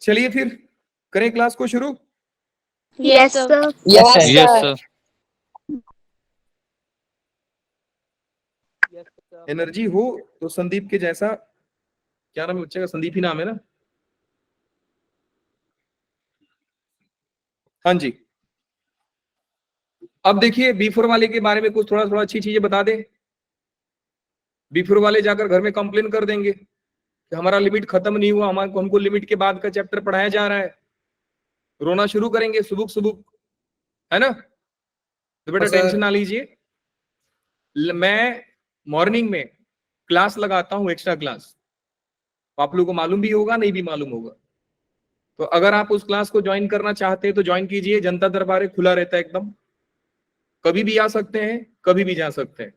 चलिए फिर करें क्लास को शुरू। Yes sir. Yes sir. Energy हो तो संदीप के जैसा, क्या नाम है बच्चे का? संदीप ही नाम है ना? हाँ जी। अब देखिए B4 वाले के बारे में कुछ थोड़ा अच्छी चीजें बता दें। B4 वाले जाकर घर में कंप्लेन कर देंगे कि हमारा लिमिट खत्म नहीं हुआ, हमको लिमिट के बाद का चैप्टर पढ़ाया जा रहा है। रोना शुरू करेंगे सुबुक सुबुक, है ना? तो बेटा टेंशन ना लीजिए, मैं मॉर्निंग में क्लास लगाता हूं, एक्स्ट्रा क्लास। आप लोगों को मालूम भी होगा, नहीं भी मालूम होगा। तो अगर आप उस क्लास को ज्वाइन करना चाहते हैं तो ज्वाइन कीजिए। जनता दरबार खुला रहता है एकदम, कभी भी आ सकते हैं, कभी भी जा सकते हैं।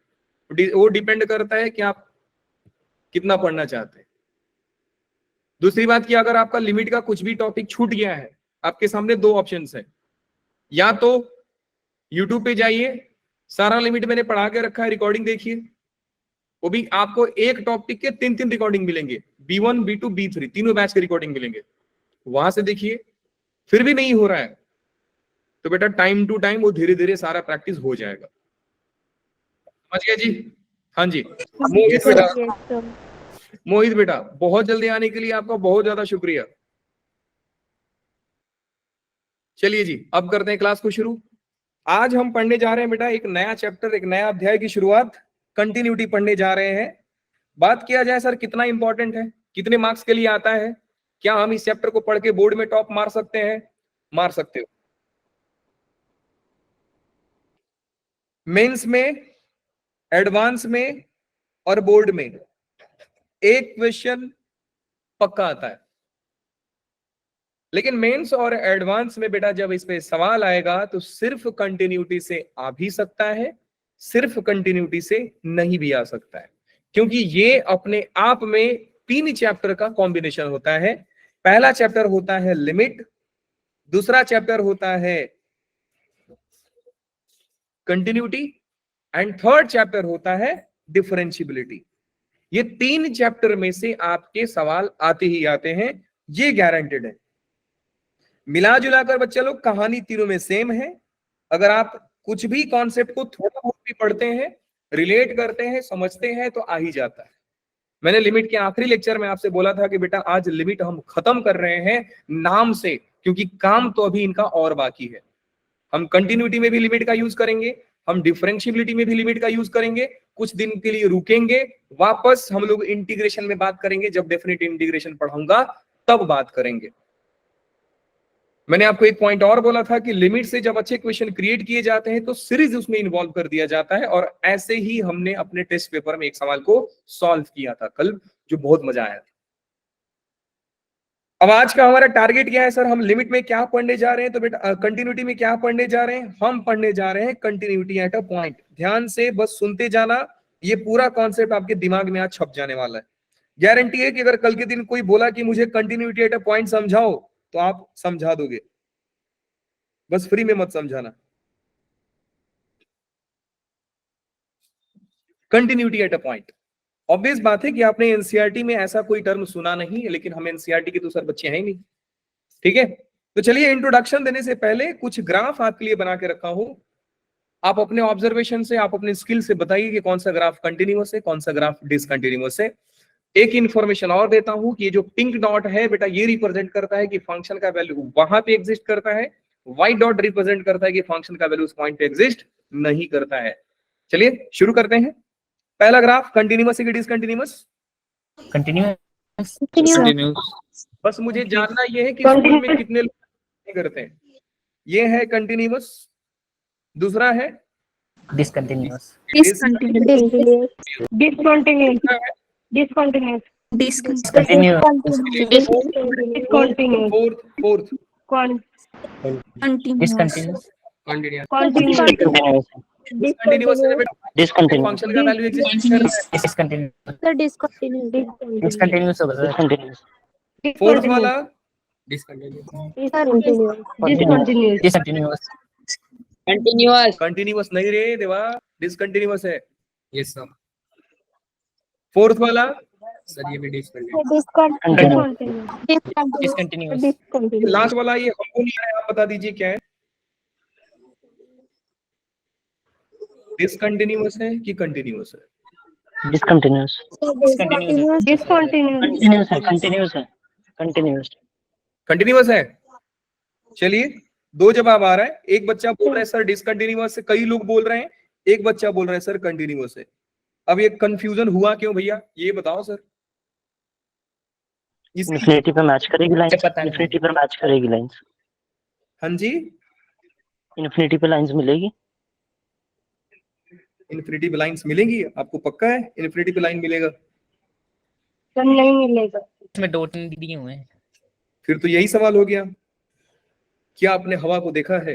वो डिपेंड करता है कि आप कितना पढ़ना चाहते हैं। दूसरी बात कि अगर आपका लिमिट का कुछ भी टॉपिक छूट गया है, आपके सामने दो ऑप्शंस है। या तो यूट्यूब पे जाइए, सारा लिमिट मैंने पढ़ा के रखा है, रिकॉर्डिंग देखिए। वो भी आपको एक टॉपिक के 3 रिकॉर्डिंग मिलेंगे, B1 B2 B3 तीनों बैच के रिकॉर्डिंग मिलेंगे, वहां से देखिए। फिर भी नहीं हो रहा है तो बेटा टाइम टू टाइम वो धीरे धीरे सारा प्रैक्टिस हो जाएगा। समझ गए जी? हाँ जी। मोहित बेटा, मोहित बेटा बहुत जल्दी आने के लिए आपका बहुत ज्यादा शुक्रिया। चलिए जी, अब करते हैं क्लास को शुरू। आज हम पढ़ने जा रहे हैं बेटा एक नया चैप्टर, एक नया अध्याय की शुरुआत, कंटिन्यूटी पढ़ने जा रहे हैं। बात किया जाए सर कितना इंपॉर्टेंट है, कितने मार्क्स के लिए आता है, क्या हम इस चैप्टर को पढ़ के बोर्ड में टॉप मार सकते हैं? मार सकते हो। मेंस में, एडवांस में और बोर्ड में एक क्वेश्चन पक्का आता है। लेकिन मेंस और एडवांस में बेटा जब इस पे सवाल आएगा तो सिर्फ कंटिन्यूटी से आ भी सकता है, सिर्फ कंटिन्यूटी से नहीं भी आ सकता है, क्योंकि ये अपने आप में 3 चैप्टर का कॉम्बिनेशन होता है। पहला चैप्टर होता है लिमिट, दूसरा चैप्टर होता है कंटिन्यूटी एंड थर्ड चैप्टर होता है डिफरेंशियबिलिटी। ये 3 चैप्टर में से आपके सवाल आते ही आते हैं, ये गारंटेड है। मिला जुलाकर बच्चे लोग कहानी तीनों में सेम है। अगर आप कुछ भी कॉन्सेप्ट को थोड़ा बहुत भी पढ़ते हैं, रिलेट करते हैं, समझते हैं तो आ ही जाता है। मैंने लिमिट के आखिरी लेक्चर में आपसे बोला था कि बेटा आज लिमिट हम खत्म कर रहे हैं नाम से, क्योंकि काम तो अभी इनका और बाकी है। हम कंटिन्यूटी में भी लिमिट का यूज करेंगे, हम डिफरेंशियबिलिटी में भी लिमिट का यूज करेंगे, कुछ दिन के लिए रुकेंगे, वापस हम लोग इंटीग्रेशन में बात करेंगे। जब डेफिनेट इंटीग्रेशन पढ़ाऊंगा तब बात करेंगे। मैंने आपको एक पॉइंट और बोला था कि लिमिट से जब अच्छे क्वेश्चन क्रिएट किए जाते हैं तो सीरीज उसमें इन्वॉल्व कर दिया जाता है, और ऐसे ही हमने अपने टेस्ट पेपर में एक सवाल को सॉल्व किया था कल, जो बहुत मजा आया था। अब आज का हमारा टारगेट क्या है सर? हम लिमिट में क्या पढ़ने जा रहे हैं? तो बेटा कंटिन्यूटी में क्या पढ़ने जा रहे हैं? हम पढ़ने जा रहे हैं कंटिन्यूटी एट अ पॉइंट। ध्यान से बस सुनते जाना, ये पूरा कॉन्सेप्ट आपके दिमाग में आज छप जाने वाला है। गारंटी है कि अगर कल के दिन कोई बोला कि मुझे कंटिन्यूटी एट अ पॉइंट समझाओ तो आप समझा दोगे, बस फ्री में मत समझाना। Continuity at a point, obvious बात है कि आपने एनसीईआरटी में ऐसा कोई टर्म सुना नहीं है, लेकिन हम एनसीईआरटी के तो सर बच्चे हैं ही नहीं, ठीक है? तो चलिए इंट्रोडक्शन देने से पहले कुछ ग्राफ आपके लिए बना के रखा हूं। आप अपने ऑब्जर्वेशन से, आप अपने स्किल से बताइए कि कौन सा ग्राफ कंटिन्यूअस है, कौन सा ग्राफ डिसकंटिन्यूअस है। एक इंफॉर्मेशन और देता हूं कि ये जो पिंक डॉट है बेटा, ये रिप्रेजेंट करता है कि फंक्शन का वैल्यू वहां पे एग्जिस्ट करता है। व्हाइट डॉट रिप्रेजेंट करता है कि फंक्शन का वैल्यू उस पॉइंट पे एग्जिस्ट नहीं करता है। चलिए शुरू करते हैं। पहला ग्राफ कंटिन्यूअस है कि डिसकंटिन्यूअस? कंटिन्यूस। बस मुझे जानना यह है कि स्कूल में कितने लोग नहीं करते हैं। ये है कंटिन्यूअस, दूसरा है डिसकंटिन्यूस। फोर्थ कंटिन्यूअस है बेटा, फंक्शन का वैल्यू एग्जिस्ट कर रहा है। डिसकंटिन्यूस होगा सर। फोर्थ वाला डिसकंटिन्यूस। कंटिन्यूअस नहीं रे देवा, डिसकंटिन्यूअस है। Yes sir. फोर्थ वाला सर ये भी डिसकंटिन्यूअस। Discontinuous. लास्ट वाला ये हमको नहीं आया, आप बता दीजिए क्या है। डिसकंटिन्यूअस है कि कंटिन्यूअस है? Discontinuous. Discontinuous. Continuous है. Continuous है. Continuous. कंटिन्यूअस है। चलिए, दो जवाब आ रहा है। एक बच्चा बोल रहा है सर डिसकंटिन्यूअस है, कई लोग बोल रहे हैं, एक बच्चा बोल रहा है सर कंटिन्यूअस है। अब ये कंफ्यूजन हुआ क्यों भैया, ये बताओ सर। इन्फिनिटी पे मैच करेगी लाइंस। इन्फिनिटी पर मैच करेगी लाइंस। हाँ जी, इन्फिनिटी पे लाइंस मिलेगी। इन्फिनिटी पे लाइंस मिलेंगी, आपको पक्का है इन्फिनिटी पे लाइन मिलेगा? नहीं मिलेगा। इसमें डॉट दिए हुए हैं। फिर तो यही सवाल हो गया, क्या आपने हवा को देखा है?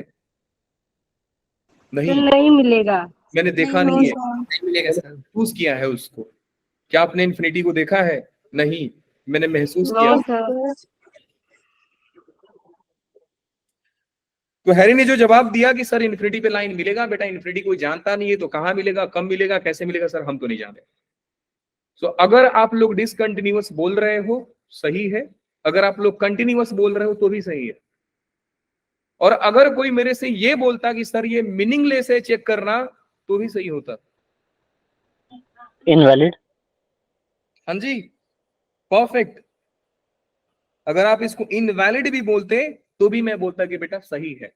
नहीं मिलेगा। मैंने देखा नहीं है, नहीं मिलेगा सर। महसूस किया है उसको। क्या आपने इन्फिनिटी को देखा है? नहीं, मैंने महसूस किया। तो हैरी ने जो जवाब दिया कि सर इन्फिनिटी पे लाइन मिलेगा, बेटा इन्फिनिटी कोई जानता नहीं है तो कहां मिलेगा, कब मिलेगा, कैसे मिलेगा, सर हम तो नहीं जानते। तो अगर आप लोग डिसकंटिन्यूअस बोल रहे हो सही है, अगर आप लोग कंटिन्यूअस बोल रहे हो तो भी सही है। और अगर कोई मेरे से ये बोलता कि सर ये मीनिंगलेस है, चेक करना, तो भी सही होता। इनवैलिड। हाँ जी, परफेक्ट। अगर आप इसको इनवैलिड भी बोलते तो भी मैं बोलता कि बेटा सही है।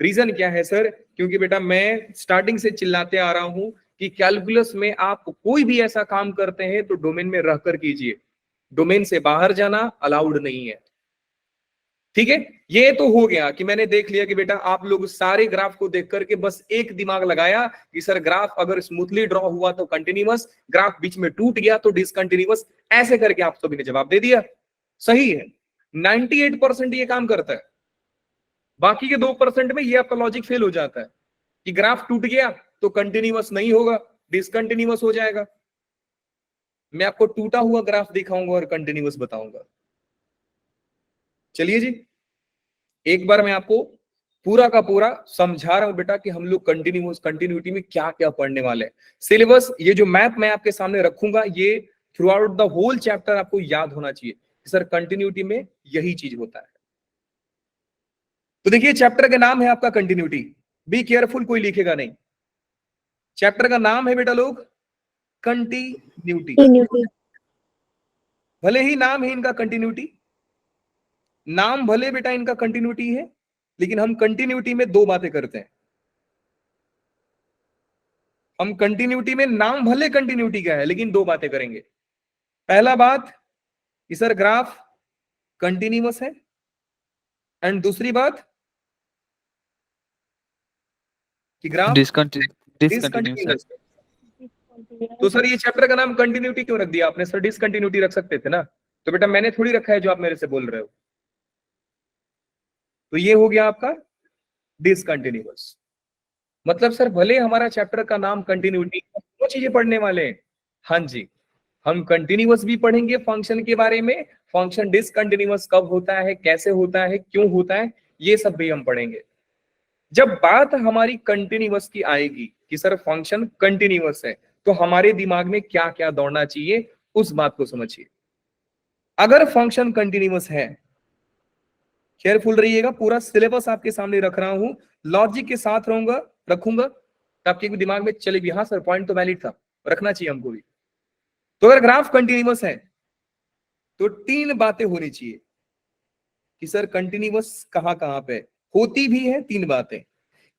रीजन क्या है सर? क्योंकि बेटा मैं स्टार्टिंग से चिल्लाते आ रहा हूं कि कैलकुलस में आप कोई भी ऐसा काम करते हैं तो डोमेन में रहकर कीजिए, डोमेन से बाहर जाना अलाउड नहीं है। ठीक है, ये तो हो गया कि मैंने देख लिया कि बेटा आप लोग सारे ग्राफ को देख करके बस एक दिमाग लगाया कि सर ग्राफ अगर स्मूथली ड्रॉ हुआ तो कंटिन्यूअस, ग्राफ बीच में टूट गया तो डिसकंटिन्यूअस, ऐसे करके आप सभी ने जवाब दे दिया। सही है, 98% ये काम करता है। बाकी के 2% में ये आपका लॉजिक फेल हो जाता है कि ग्राफ टूट गया तो कंटिन्यूअस नहीं होगा, डिसकंटिन्यूअस हो जाएगा। मैं आपको टूटा हुआ ग्राफ दिखाऊंगा और कंटिन्यूअस बताऊंगा। चलिए जी, एक बार मैं आपको पूरा का पूरा समझा रहा हूं बेटा कि हम लोग कंटिन्यूटी में क्या क्या पढ़ने वाले हैं। सिलेबस, ये जो मैप मैं आपके सामने रखूंगा, ये throughout the whole chapter आपको याद होना चाहिए कि सर कंटिन्यूटी में यही चीज होता है। तो देखिए, चैप्टर का नाम है आपका कंटिन्यूटी। बी केयरफुल, कोई लिखेगा नहीं। चैप्टर का नाम है बेटा लोग कंटिन्यूटी। भले ही नाम है इनका कंटिन्यूटी, नाम भले बेटा इनका कंटिन्यूटी है, लेकिन हम कंटिन्यूटी में दो बातें करते हैं। हम कंटिन्यूटी में नाम भले कंटिन्यूटी का है, लेकिन दो बातें करेंगे। पहला बात कि सर ग्राफ कंटिन्यूअस है, एंड दूसरी बात कि ग्राफ डिसकंटिन्यूअस है। तो सर ये चैप्टर का नाम कंटिन्यूटी क्यों रख दिया आपने? सर डिसकंटिन्यूटी रख सकते थे ना। तो बेटा मैंने थोड़ी रखा है जो आप मेरे से बोल रहे हो। तो ये हो गया आपका डिसकंटिन्यूअस। मतलब सर भले हमारा चैप्टर का नाम कंटिन्यूटी, दो चीजें पढ़ने वाले हैं। हाँ जी, हम कंटिन्यूअस भी पढ़ेंगे फंक्शन के बारे में, फंक्शन डिसकंटिन्यूअस कब होता है, कैसे होता है, क्यों होता है, ये सब भी हम पढ़ेंगे। जब बात हमारी कंटिन्यूअस की आएगी कि सर फंक्शन कंटिन्यूअस है, तो हमारे दिमाग में क्या क्या दौड़ना चाहिए, उस बात को समझिए। अगर फंक्शन कंटिन्यूअस है, केयरफुल रहिएगा, पूरा सिलेबस आपके सामने रख रहा हूं, लॉजिक के साथ रखूंगा तो आपके दिमाग में चले भी, हाँ सर पॉइंट तो वैलिड था, रखना चाहिए हमको भी। तो अगर ग्राफ कंटिन्यूअस है तो तीन बातें होनी चाहिए कि सर कंटिन्यूअस कहां कहां पे होती भी है। तीन बातें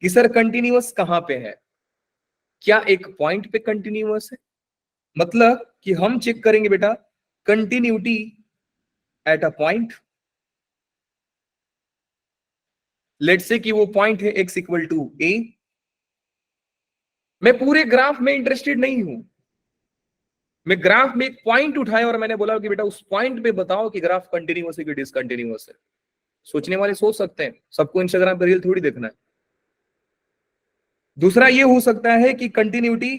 कि सर कंटिन्यूअस कहां पे है, क्या एक पॉइंट पे कंटिन्यूअस है, मतलब कि हम चेक करेंगे बेटा continuity at a point. Let's say कि वो पॉइंट है x इक्वल टू a। मैं पूरे ग्राफ में इंटरेस्टेड नहीं हूं, मैं ग्राफ में एक पॉइंट उठाया और मैंने बोला कि बेटा उस पॉइंट पे बताओ कि ग्राफ कंटिन्यूअस है कि डिसकंटिन्यूअस है। सोचने वाले सोच सकते हैं, सबको इंस्टाग्राम पर रील थोड़ी देखना है। दूसरा ये हो सकता है कि कंटिन्यूटी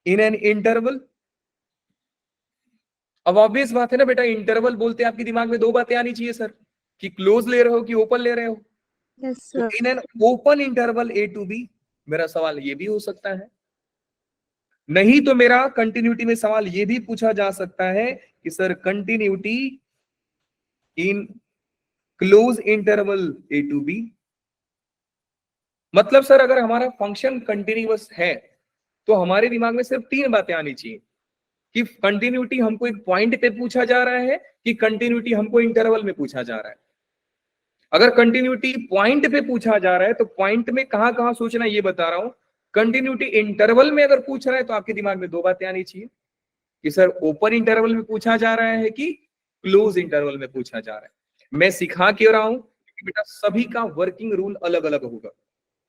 इन एन इंटरवल। अब ऑब्वियस बात है ना बेटा, इंटरवल बोलते आपके दिमाग में दो बातें आनी चाहिए सर, कि क्लोज ले रहे हो कि ओपन ले रहे हो। तो in an open interval a to b, मेरा सवाल ये भी हो सकता है। नहीं तो मेरा कंटिन्यूटी में सवाल ये भी पूछा जा सकता है कि sir continuity in close interval A to B, मतलब सर अगर हमारा फंक्शन कंटिन्यूअस है तो हमारे दिमाग में सिर्फ 3 बातें आनी चाहिए कि कंटिन्यूटी हमको एक पॉइंट पे पूछा जा रहा है कि कंटिन्यूटी हमको इंटरवल में पूछा जा रहा है। अगर कंटिन्यूटी पॉइंट पे पूछा जा रहा है तो पॉइंट में कहां कहां सोचना ये बता रहा हूं। कंटिन्यूटी इंटरवल में अगर पूछ रहा है तो आपके दिमाग में 2 बातें आनी चाहिए कि सर ओपन इंटरवल में पूछा जा रहा है कि क्लोज इंटरवल में पूछा जा रहा है। मैं सिखा क्यों रहा हूं क्योंकि बेटा सभी का वर्किंग रूल अलग अलग होगा,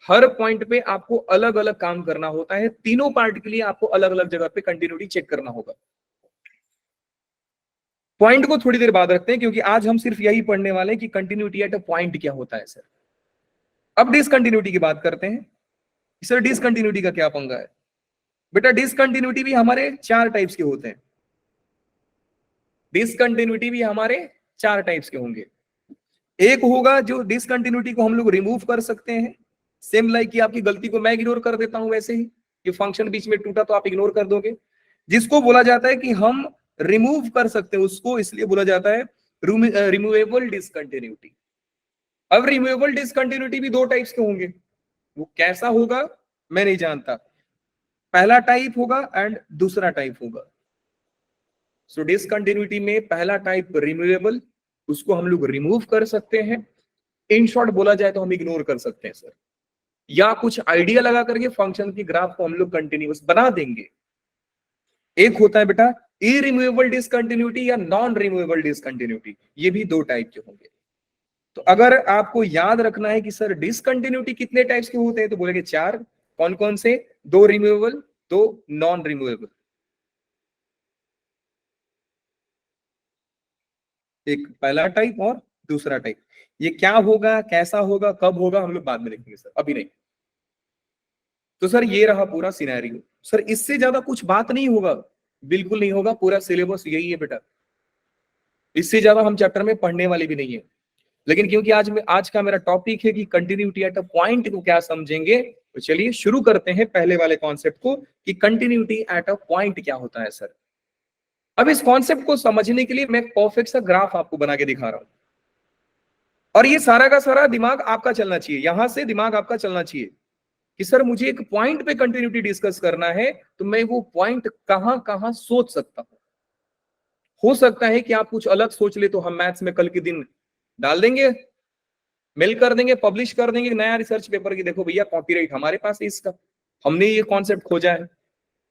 हर पॉइंट पे आपको अलग अलग काम करना होता है, तीनों पार्ट के लिए आपको अलग अलग जगह पे कंटिन्यूटी चेक करना होगा। पॉइंट को थोड़ी देर बाद रखते हैं क्योंकि आज हम सिर्फ यही पढ़ने वाले हैं कि कंटिन्यूटी एट अ पॉइंट क्या होता है सर। अब डिसकंटिन्यूटी की बात करते हैं। सर डिसकंटिन्यूटी का क्या पंगा है? बेटा डिसकंटिन्यूटी भी हमारे 4 टाइप्स के होते हैं। डिसकंटिन्यूटी भी हमारे 4 टाइप्स के होंगे। एक होगा जो डिसकंटिन्यूटी को हम लोग रिमूव कर सकते हैं, सेम लाइक कि आपकी गलती को मैं इग्नोर कर देता हूं वैसे ही कि फंक्शन बीच में टूटा तो आप इग्नोर कर दोगे, जिसको बोला जाता है कि हम रिमूव कर सकते हैं उसको, इसलिए बोला जाता है रिमूवेबल डिसकंटिन्यूटी। अब रिमूवेबल डिसकंटिन्यूटी भी 2 टाइप्स के होंगे, वो कैसा होगा मैं नहीं जानता, पहला टाइप होगा एंड दूसरा टाइप होगा। सो डिसकंटिन्यूटी में पहला टाइप रिमूवेबल, उसको हम लोग रिमूव कर सकते हैं, इन शॉर्ट बोला जाए तो हम इग्नोर कर सकते हैं सर, या कुछ आइडिया लगा करके फंक्शन की ग्राफ को हम लोग कंटिन्यूअस बना देंगे। एक होता है बेटा इरिमूवेबल डिसकंटिन्यूटी या नॉन रिमूवेबल डिसकंटिन्यूटी, ये भी 2 टाइप के होंगे। तो अगर आपको याद रखना है कि सर डिसकंटिन्यूटी कितने टाइप्स के होते हैं तो बोलेंगे 4। कौन कौन से? 2 रिमूवेबल, 2 नॉन रिमूवेबल। एक पहला टाइप और दूसरा टाइप। ये क्या होगा, कैसा होगा, कब होगा, हम लोग बाद में देखेंगे सर, अभी नहीं। तो सर ये रहा पूरा सिनेरियो। सर इससे ज्यादा कुछ बात नहीं होगा, बिल्कुल नहीं होगा, पूरा सिलेबस यही है बेटा, इससे ज्यादा हम चैप्टर में पढ़ने वाले भी नहीं है। लेकिन क्योंकि आज का मेरा टॉपिक है कि कंटिन्यूटी एट अ पॉइंट को क्या समझेंगे, तो चलिए शुरू करते हैं पहले वाले कॉन्सेप्ट को कि कंटिन्यूटी एट अ पॉइंट क्या होता है सर। अब इस कॉन्सेप्ट को समझने के लिए मैं परफेक्ट सा ग्राफ आपको बना के दिखा रहा हूं, और ये सारा का सारा दिमाग आपका चलना चाहिए, यहां से दिमाग आपका चलना चाहिए कि सर मुझे एक पॉइंट पे कंटिन्यूटी डिस्कस करना है तो मैं वो पॉइंट कहां कहां सोच सकता हूं। हो सकता है कि आप कुछ अलग सोच ले तो हम मैथ्स में कल के दिन डाल देंगे, मेल कर देंगे, पब्लिश कर देंगे नया रिसर्च पेपर की, देखो भैया कॉपीराइट हमारे पास है इसका, हमने ये कॉन्सेप्ट खोजा है।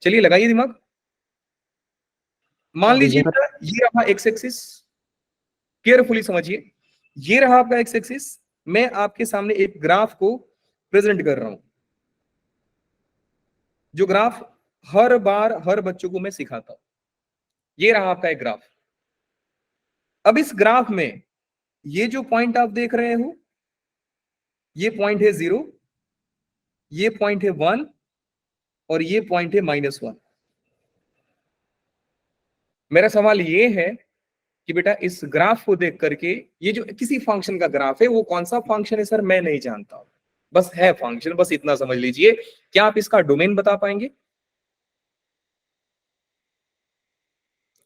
चलिए लगाइए दिमाग। मान लीजिए ये रहा एक्स एक्सिस, केयरफुली समझिए, ये रहा आपका एक्स एक्सिस, मैं आपके सामने एक ग्राफ को प्रेजेंट कर रहा हूं, जो ग्राफ हर बार हर बच्चों को मैं सिखाता हूं। ये रहा आपका एक ग्राफ। अब इस ग्राफ में ये जो पॉइंट आप देख रहे हो, ये पॉइंट है 0, ये पॉइंट है 1 और ये पॉइंट है -1। मेरा सवाल ये है कि बेटा इस ग्राफ को देख करके, ये जो किसी फंक्शन का ग्राफ है, वो कौन सा फंक्शन है सर मैं नहीं जानता, बस है फंक्शन, बस इतना समझ लीजिए। क्या आप इसका डोमेन बता पाएंगे?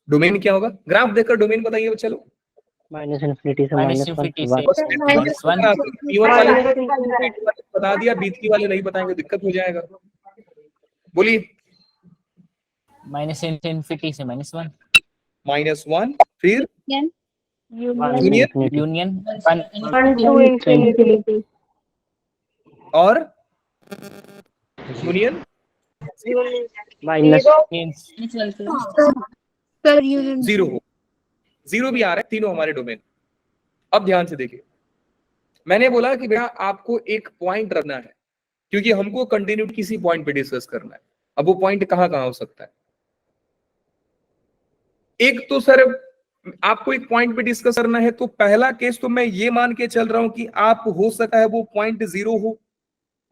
डोमेन क्या होगा? ग्राफ देखकर डोमेन बताइए चलो। -इन्फिनिटी से -1 B1 वाले बता दिया, B3 वाले नहीं बताएंगे दिक्कत हो जाएगा। बोलिए। -इन्फिनिटी से -1, -1 फिर यूनियन यूनियन 1 to infinity और यूनियन जीरो हो, जीरो भी आ रहा है, तीनों हमारे डोमेन। अब ध्यान से देखिए, मैंने बोला कि बेटा आपको एक पॉइंट रखना है क्योंकि हमको कंटिन्यूटी किसी पॉइंट पे डिस्कस करना है। अब वो पॉइंट कहां कहां हो सकता है? एक तो सर आपको एक पॉइंट पे डिस्कस करना है, तो पहला केस तो मैं ये मान के चल रहा हूं कि आप हो सकता है वो पॉइंट 0 हो,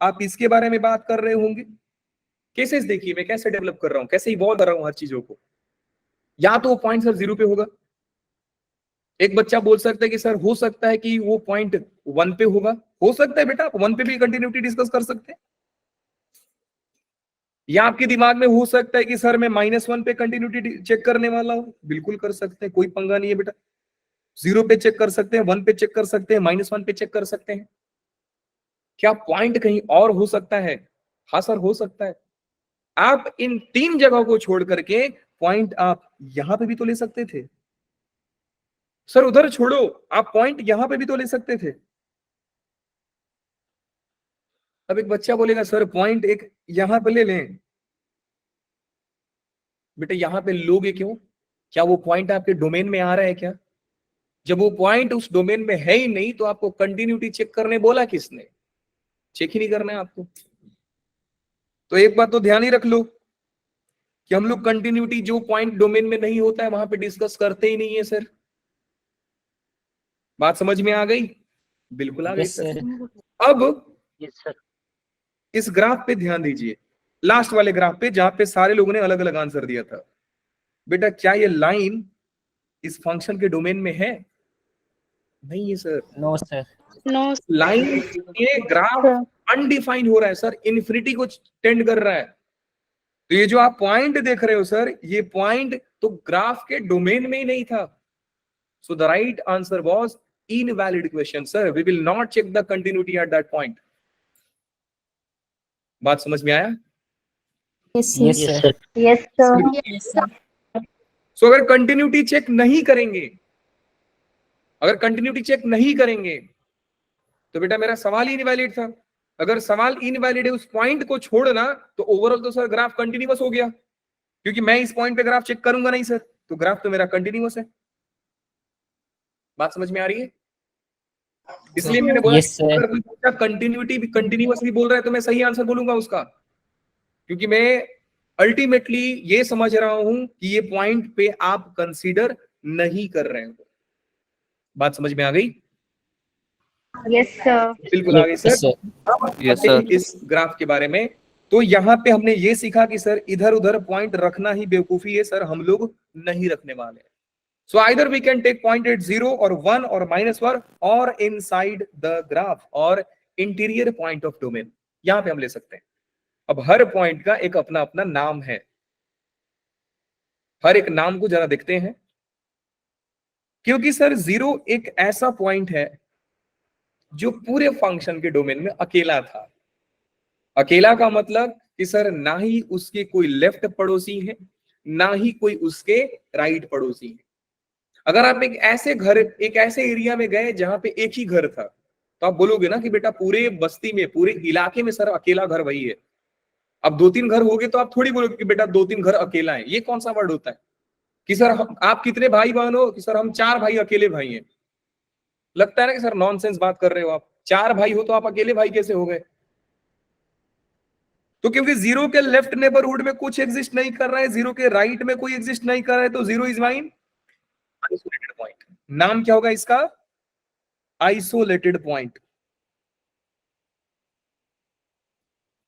आप इसके बारे में बात कर रहे होंगे। केसेस देखिए मैं कैसे डेवलप कर रहा हूं, कैसे इवॉल्व कर रहा हूं हर चीजों को। या तो वो पॉइंट सर 0 पे होगा, एक बच्चा बोल सकता है कि सर हो सकता है कि वो पॉइंट 1 पे होगा, हो सकता है बेटा आप 1 पे भी कंटिन्यूटी डिस्कस कर सकते हैं। या आपके दिमाग में हो सकता है कि सर मैं -1 पे कंटिन्यूटी चेक करने वाला हूं, बिल्कुल कर सकते हैं, कोई पंगा नहीं है बेटा। 0 पे चेक कर सकते हैं, 1 पे चेक कर सकते हैं, -1 पे चेक कर सकते हैं। क्या पॉइंट कहीं और हो सकता है? हाँ सर, हो सकता है। आप इन 3 जगहों को छोड़ करके पॉइंट आप यहां पे भी तो ले सकते थे। सर उधर छोड़ो, आप पॉइंट यहां पे भी तो ले सकते थे। अब एक बच्चा बोलेगा सर पॉइंट एक यहां पे ले लें। बेटा यहां पे लोगे क्यों? क्या वो पॉइंट आपके डोमेन में आ रहा है क्या? जब वो पॉइंट उस डोमेन में है ही नहीं तो आपको कंटिन्यूटी चेक करने बोला किसने? चेक ही नहीं करना है आपको। तो एक बात तो ध्यान ही रख लो कि हम लोग कंटिन्यूटी जो पॉइंट डोमेन में नहीं होता है वहां पे डिस्कस करते ही नहीं है सर। बात समझ में आ गई? बिल्कुल आ गई Yes, सर। sir. अब यस सर। इस ग्राफ पे ध्यान दीजिए, लास्ट वाले ग्राफ पे जहां पे सारे लोगों ने अलग अलग आंसर दिया था। बेटा क्या ये लाइन इस फंक्शन के डोमेन में है? नहीं है सर। No, sir. लाइन, ये ग्राफ अनडिफाइंड हो रहा है सर, इन्फिनिटी को टेंड कर रहा है। तो ये जो आप पॉइंट देख रहे हो सर, ये पॉइंट तो ग्राफ के डोमेन में ही नहीं था। So the right answer was invalid question sir, we will not check the continuity at that point. बात समझ में आया? Yes, yes sir. Sir. Yes, sir. Yes, sir. So अगर कंटिन्यूटी चेक नहीं करेंगे, अगर कंटिन्यूटी चेक नहीं करेंगे तो बेटा मेरा सवाल ही इनवैलिड था। अगर सवाल इनवैलिड है उस पॉइंट को छोड़ना, तो ओवरऑल तो सर ग्राफ कंटिन्यूअस हो गया, क्योंकि मैं इस पॉइंट पे ग्राफ चेक करूंगा नहीं सर, तो ग्राफ तो मेरा कंटिन्यूअस है। बात समझ में आ रही है? इसलिए मैंने बोला Yes, sir. अगर कोई बच्चा कंटिन्यूटी भी कंटिन्यूअसली बोल रहा है तो मैं सही आंसर बोलूंगा उसका, क्योंकि मैं अल्टीमेटली ये समझ रहा हूं कि ये पॉइंट पे आप कंसीडर नहीं कर रहे हो। बात समझ में आ गई? Yes, sir. बिल्कुल आ गई Yes, sir. sir. Yes sir. इस ग्राफ के बारे में तो यहाँ पे हमने ये सीखा कि सर इधर उधर पॉइंट रखना ही बेवकूफी है सर, हम लोग नहीं रखने वाले। So either we can take point at 0 और 1 और -1 और इनसाइड द ग्राफ और इंटीरियर पॉइंट ऑफ डोमेन, यहां पे हम ले सकते हैं। अब हर पॉइंट का एक अपना अपना नाम है, हर एक नाम को जरा देखते हैं। क्योंकि सर 0 एक ऐसा पॉइंट है जो पूरे फंक्शन के डोमेन में अकेला था। अकेला का मतलब कि सर ना ही उसके कोई लेफ्ट पड़ोसी है, ना ही कोई उसके राइट पड़ोसी है। अगर आप एक ऐसे एरिया में गए जहां पे एक ही घर था, तो आप बोलोगे ना कि बेटा पूरे बस्ती में, पूरे इलाके में सर अकेला घर वही है। अब 2-3 घर हो गए तो आप थोड़ी बोलोगे कि बेटा 2-3 घर अकेला है। ये कौन सा वर्ड होता है कि सर आप कितने भाई बहन हो? कि सर हम 4 भाई अकेले भाई हैं। लगता है ना कि सर नॉनसेंस बात कर रहे हो आप, 4 भाई हो तो आप अकेले भाई कैसे हो गए? तो क्योंकि 0 के लेफ्ट नेबरहुड में कुछ एग्जिस्ट नहीं कर रहा है, 0 के राइट में कोई एग्जिस्ट नहीं कर रहा है, तो 0 इज माइन आइसोलेटेड पॉइंट। नाम क्या होगा इसका? Isolated point.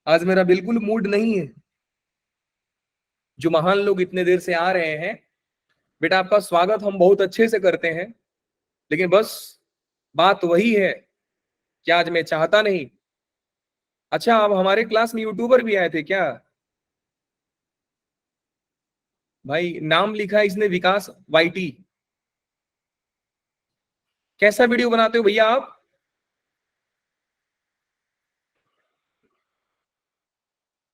आज मेरा बिल्कुल मूड नहीं है। जो महान लोग इतने देर से आ रहे हैं, बेटा आपका स्वागत हम बहुत अच्छे से करते हैं, लेकिन बस बात वही है कि आज मैं चाहता नहीं। अच्छा, अब हमारे क्लास में यूट्यूबर भी आए थे क्या? भाई नाम लिखा है इसने विकास वाईटी। कैसा वीडियो बनाते हो भैया आप?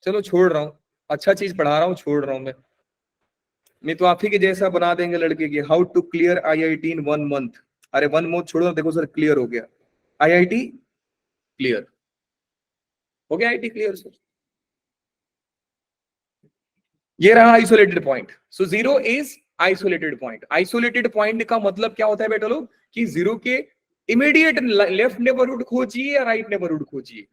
चलो छोड़ रहा हूं, अच्छा चीज पढ़ा रहा हूं, छोड़ रहा हूं मैं तो आप ही के जैसा बना देंगे लड़के की, how to clear IIT in 1 month. अरे 1 मंथ छोड़ो, देखो सर क्लियर हो गया आईआईटी, क्लियर हो गया आईआईटी क्लियर सर। ये रहा isolated point. So 0 is isolated point. Isolated point का मतलब क्या होता है बेटा लोग? कि 0 के इमीडिएट लेफ्ट नेबरहुड खोजिए या राइट नेबरहुड खोजिए,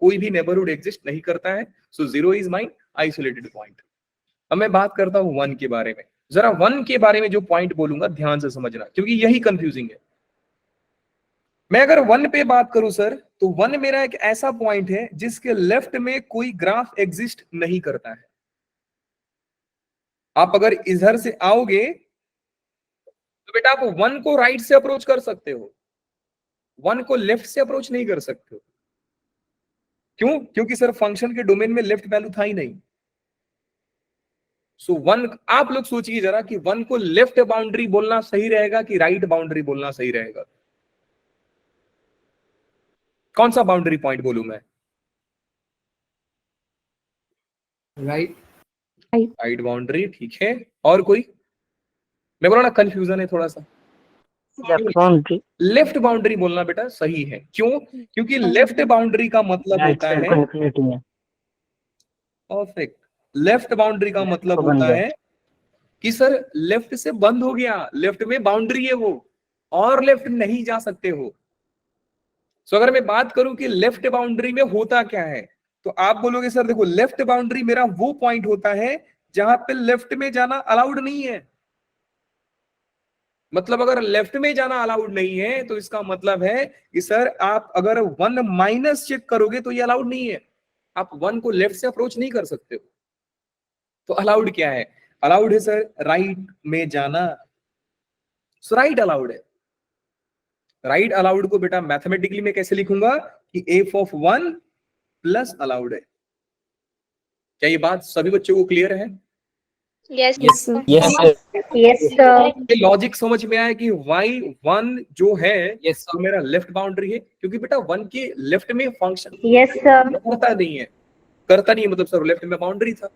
कोई भी नेबरहुड एग्जिस्ट नहीं करता है। सो 0 इज माई आइसोलेटेड पॉइंट। अब मैं बात करता हूं 1 के बारे में। जरा 1 के बारे में जो पॉइंट बोलूंगा ध्यान से समझना, क्योंकि यही कंफ्यूजिंग है। मैं अगर 1 पे बात करूं सर, तो 1 मेरा एक ऐसा पॉइंट है जिसके लेफ्ट में कोई ग्राफ एग्जिस्ट नहीं करता है। आप अगर इधर से आओगे तो बेटा आप 1 को राइट से अप्रोच कर सकते हो, 1 को लेफ्ट से अप्रोच नहीं कर सकते हो। क्यों? क्योंकि सर फंक्शन के डोमेन में लेफ्ट वैल्यू था ही नहीं। सो वन, आप लोग सोचिए जरा कि वन को लेफ्ट बाउंड्री बोलना सही रहेगा कि राइट बाउंड्री बोलना सही रहेगा? कौन सा बाउंड्री पॉइंट बोलूं मैं? राइट, राइट बाउंड्री, ठीक है। और कोई? मैं बोला ना कंफ्यूजन है थोड़ा सा। Left boundary. लेफ्ट बाउंड्री बोलना बेटा सही है। क्यों? क्योंकि लेफ्ट बाउंड्री का मतलब राइट होता साइड है, को इंफिनिटी है। परफेक्ट, लेफ्ट बाउंड्री का लेफ्ट मतलब को बंद होता है। है कि सर लेफ्ट से बंद हो गया, लेफ्ट में बाउंड्री है वो, और लेफ्ट नहीं जा सकते हो। सो अगर मैं बात करूं कि लेफ्ट बाउंड्री में होता क्या है, तो आप बोलोगे सर देखो लेफ्ट बाउंड्री मेरा वो पॉइंट होता है जहां पे लेफ्ट में जाना अलाउड नहीं है। मतलब अगर लेफ्ट में जाना अलाउड नहीं है तो इसका मतलब है कि सर आप अगर वन माइनस चेक करोगे तो ये अलाउड नहीं है, आप वन को लेफ्ट से अप्रोच नहीं कर सकते हो। तो अलाउड क्या है? अलाउड है सर राइट में जाना। सो राइट अलाउड है। राइट अलाउड को बेटा मैथमेटिकली मैं कैसे लिखूंगा कि F of one plus allowed है। क्या ये बात सभी बच्चों को क्लियर है? Yes, sir. Yes, sir. Yes, sir. ये लॉजिक समझ में आया कि वाई वन जो है Yes, वो sir. मेरा लेफ्ट बाउंड्री है, क्योंकि बेटा वन के लेफ्ट में फंक्शन Yes, sir. करता नहीं है, करता नहीं है, मतलब सर लेफ्ट में बाउंड्री था।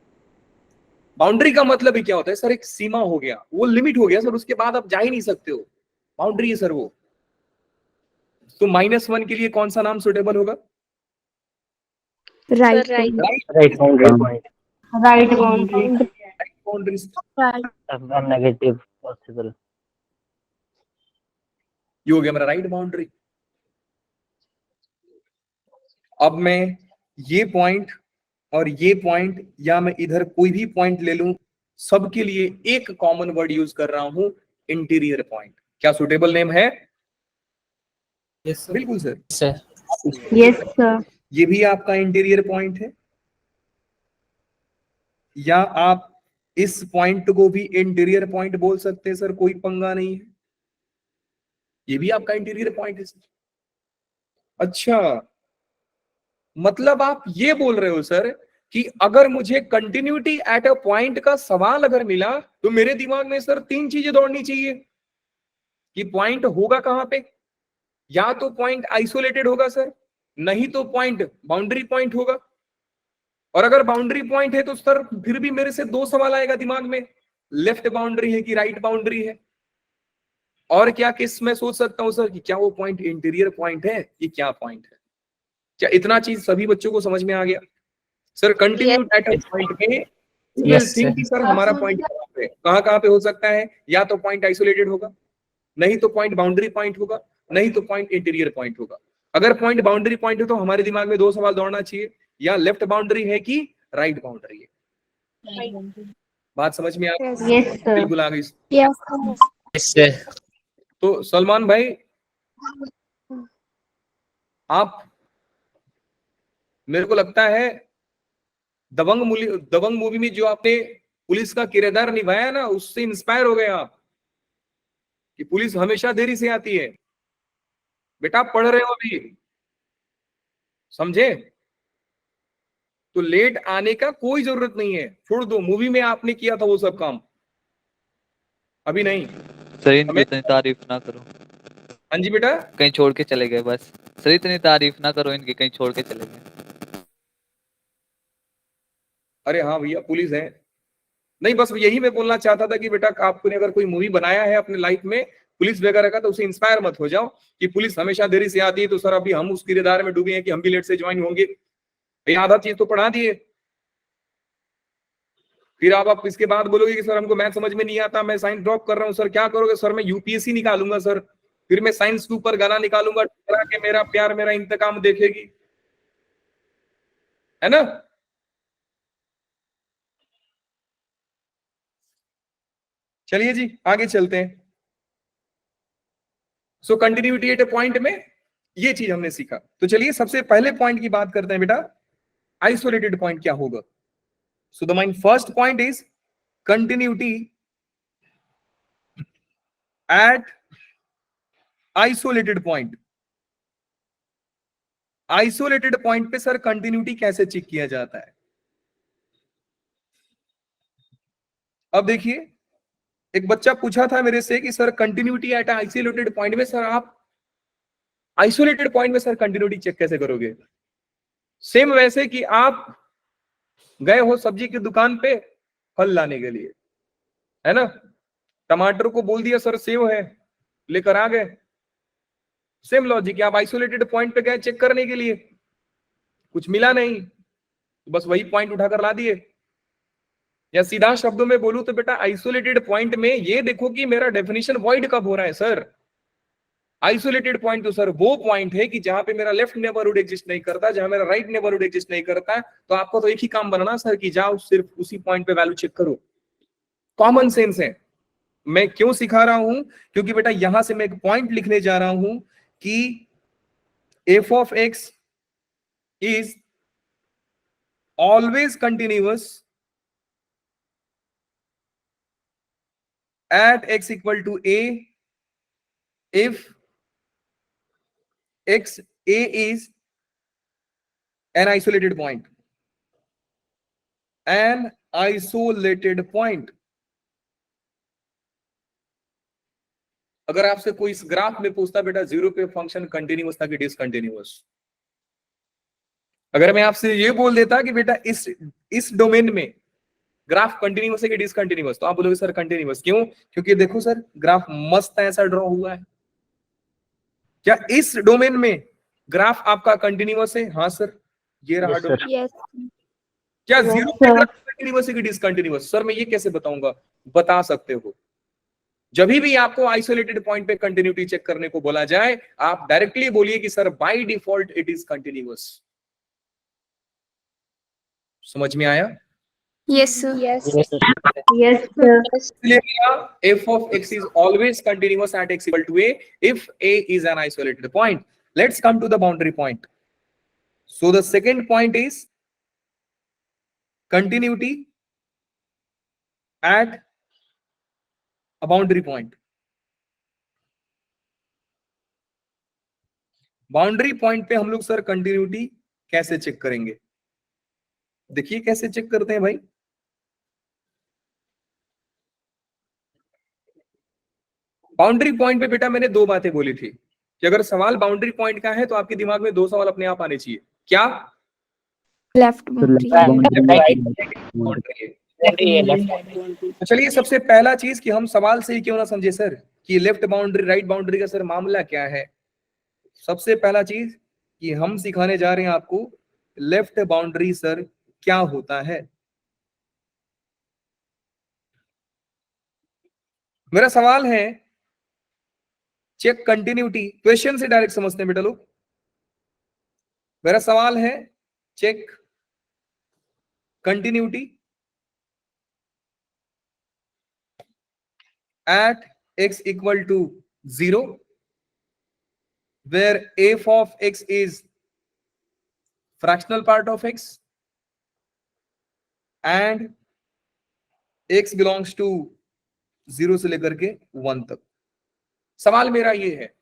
बाउंड्री का मतलब ही क्या होता है सर? एक सीमा हो गया, वो लिमिट हो गया सर, उसके बाद आप जा ही नहीं सकते हो, बाउंड्री है सर वो। तो माइनस वन के लिए कौन सा नाम सुटेबल होगा? Right. Right. Right boundary. Right boundary. Boundary अब नेगेटिव पॉसिबल। ये हो गया मेरा राइट बाउंड्री। अब मैं ये पॉइंट और ये पॉइंट, या मैं इधर कोई भी पॉइंट ले लूं, सबके लिए एक कॉमन वर्ड यूज कर रहा हूं, इंटीरियर पॉइंट। क्या सुटेबल नेम है? Yes, sir. बिल्कुल सर। Sir. Yes, sir. ये भी आपका इंटीरियर पॉइंट है, या आप इस पॉइंट को भी इंटीरियर पॉइंट बोल सकते हैं सर, कोई पंगा नहीं है, ये भी आपका इंटीरियर पॉइंट है सर। अच्छा, मतलब आप ये बोल रहे हो सर कि अगर मुझे कंटिन्यूटी एट अ पॉइंट का सवाल अगर मिला तो मेरे दिमाग में सर तीन चीजें दौड़नी चाहिए कि पॉइंट होगा कहां पे। या तो पॉइंट आइसोलेटेड होगा सर, नहीं तो पॉइंट बाउंड्री पॉइंट होगा। और अगर बाउंड्री पॉइंट है तो सर फिर भी मेरे से दो सवाल आएगा दिमाग में, लेफ्ट बाउंड्री है कि राइट बाउंड्री है। और क्या किस मैं सोच सकता हूं सर कि क्या वो पॉइंट इंटीरियर पॉइंट है कि क्या पॉइंट है? क्या इतना चीज सभी बच्चों को समझ में आ गया? Sir continue at a point में Yes, थिंक कि सर हमारा पॉइंट कहां पे हो सकता है। या तो पॉइंट आइसोलेटेड होगा, नहीं तो पॉइंट बाउंड्री पॉइंट होगा, नहीं तो पॉइंट इंटीरियर पॉइंट होगा। अगर पॉइंट बाउंड्री पॉइंट है तो हमारे दिमाग में दो सवाल दौड़ना चाहिए, या लेफ्ट बाउंड्री है कि राइट बाउंड्री है। बात समझ में आ गई? Yes, sir. बिल्कुल आ गई। Yes, sir. तो सलमान भाई, आप, मेरे को लगता है दबंग मूवी में जो आपने पुलिस का किरदार निभाया ना, उससे इंस्पायर हो गए आप कि पुलिस हमेशा देरी से आती है। बेटा आप पढ़ रहे हो अभी, समझे? तो लेट आने का कोई जरूरत नहीं है, छोड़ दो, मूवी में आपने किया था वो सब काम, अभी नहीं। सर इनकी इतनी तारीफ ना करो, हाँ जी बेटा। कहीं छोड़ के चले गए बस। सर इतनी तारीफ ना करो इनकी, कहीं छोड़ के चले गए। अरे हाँ भैया पुलिस है, नहीं बस यही मैं बोलना चाहता था कि बेटा आपने अगर कोई मूवी बनाया है अपने लाइफ में पुलिस वगैरह का, तो उसे इंस्पायर मत हो जाओ कि पुलिस हमेशा देरी से आती है, तो सर अभी हम उस किरदार में डूबे हैं कि हम भी लेट से ज्वाइन होंगे। भाई आधा चीज तो पढ़ा दिए, फिर आप इसके बाद बोलोगे कि सर हमको मैथ समझ में नहीं आता, मैं साइंस ड्रॉप कर रहा हूँ। सर क्या करोगे? सर मैं यूपीएससी निकालूंगा सर, फिर मैं साइंस के ऊपर गाना निकालूंगा, ठुकरा के मेरा प्यार मेरा इंतकाम देखेगी, है ना? चलिए जी आगे चलते हैं। सो कंटिन्यूटी एट ए पॉइंट में ये चीज हमने सीखा। तो चलिए सबसे पहले पॉइंट की बात करते हैं बेटा, आइसोलेटेड पॉइंट क्या होगा। So the mine first point is continuity at isolated point. Isolated point पे सर कंटिन्यूटी कैसे चेक किया जाता है? अब देखिए, एक बच्चा पूछा था मेरे से कि sir continuity at isolated point में, सर आप आइसोलेटेड पॉइंट में सर कंटिन्यूटी चेक कैसे करोगे? सेम वैसे कि आप गए हो सब्जी की दुकान पे फल लाने के लिए, है ना, टमाटर को बोल दिया सर सेव है, लेकर आ गए। सेम लॉजिक, आप आइसोलेटेड पॉइंट पे गए चेक करने के लिए, कुछ मिला नहीं, तो बस वही पॉइंट उठाकर ला दिए। या सीधा शब्दों में बोलूं तो बेटा आइसोलेटेड पॉइंट में ये देखो कि मेरा डेफिनेशन वॉइड कब हो रहा है सर। आइसोलेटेड पॉइंट तो सर वो पॉइंट है कि जहां पे मेरा लेफ्ट नेबरहुड एग्जिस्ट नहीं करता, जहां मेरा राइट नेबरहुड एग्जिस्ट नहीं करता। तो आपको तो एक ही काम बनाना सर कि जाओ सिर्फ उसी पॉइंट पे वैल्यू चेक करो। कॉमन सेंस है। मैं क्यों सिखा रहा हूं? क्योंकि बेटा यहां से मैं एक पॉइंट लिखने जा रहा हूं कि f of x is always continuous at x equal to a if x a is an isolated point. An isolated point. अगर आपसे कोई इस ग्राफ में पूछता बेटा जीरो पे फंक्शन कंटिन्यूअस था कि डिसकंटिन्यूअस, अगर मैं आपसे ये बोल देता कि बेटा इस डोमेन में ग्राफ कंटिन्यूअस है कि डिसकंटिन्यूअस, तो आप बोलोगे सर कंटिन्यूअस। क्यों? क्योंकि देखो सर ग्राफ मस्त ऐसा ड्रॉ हुआ है। क्या इस डोमेन में ग्राफ आपका कंटिन्यूअस है? हाँ सर, ये रहा डोमेन। Yes. क्या Yes, जीरो पे sir. ग्राफ कंटिन्यूअस है कि डिसकंटिन्यूअस? सर मैं ये कैसे बताऊंगा? बता सकते हो। जब भी आपको आइसोलेटेड पॉइंट पे कंटिन्यूटी चेक करने को बोला जाए, आप डायरेक्टली बोलिए कि sir by default it is continuous. समझ में आया? Yes, sir. Yes, sir. Yes, sir. इसलिए f of x is always continuous at x equal to a if a is an isolated point. Let's come to the boundary point. So the second point is continuity at a boundary point. Boundary point पे हम लोग sir continuity कैसे check करेंगे? देखिए कैसे check करते हैं भाई। बाउंड्री पॉइंट पे बेटा मैंने दो बातें बोली थी कि अगर सवाल बाउंड्री पॉइंट का है तो आपके दिमाग में दो सवाल अपने आप आने चाहिए। क्या? Left boundary. तो चलिए सबसे पहला चीज कि हम सवाल से ही क्यों ना समझे सर कि लेफ्ट बाउंड्री राइट बाउंड्री का सर मामला क्या है। सबसे पहला चीज कि हम सिखाने जा रहे हैं आपको लेफ्ट बाउंड्री सर क्या होता है। मेरा सवाल है चेक कंटिन्यूटी, क्वेश्चन से डायरेक्ट समझते हैं बेटा लोग। मेरा सवाल है check continuity at x equal to 0 where f of x is fractional part of x and x belongs to 0 से लेकर के 1 तक। सवाल मेरा ये है,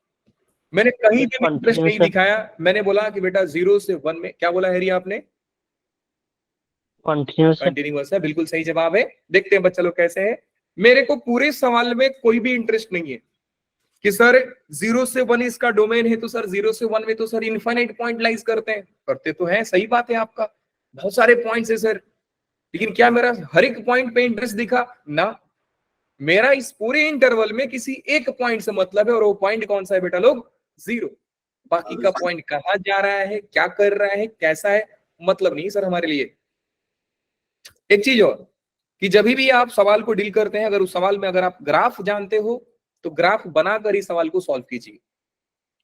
मैंने कहीं भी इंटरेस्ट नहीं दिखाया। मैंने बोला कि बेटा 0 से 1 में, क्या बोला हैरी आपने? कंटिन्यूअस है। बिल्कुल सही जवाब है। देखते हैं बच्चा लोग कैसे है। मेरे को पूरे सवाल में कोई भी इंटरेस्ट नहीं है कि सर 0 से 1 इसका डोमेन है, तो सर 0 से 1 में तो सर इनफाइनाइट पॉइंट लाइज करते हैं। करते तो हैं, सही बात है आपका, बहुत सारे पॉइंट्स है सर, लेकिन क्या मेरा हर एक पॉइंट पे इंटरेस्ट दिखा ना? मेरा इस पूरे इंटरवल में किसी एक पॉइंट से मतलब है, और वो पॉइंट कौन सा है बेटा लोग? 0। बाकी का पॉइंट कहाँ जा रहा है, क्या कर रहा है, कैसा है, मतलब नहीं सर हमारे लिए। एक चीज और कि जब भी आप सवाल को डील करते हैं, अगर उस सवाल में अगर आप ग्राफ जानते हो तो ग्राफ बनाकर ही सवाल को सॉल्व कीजिए।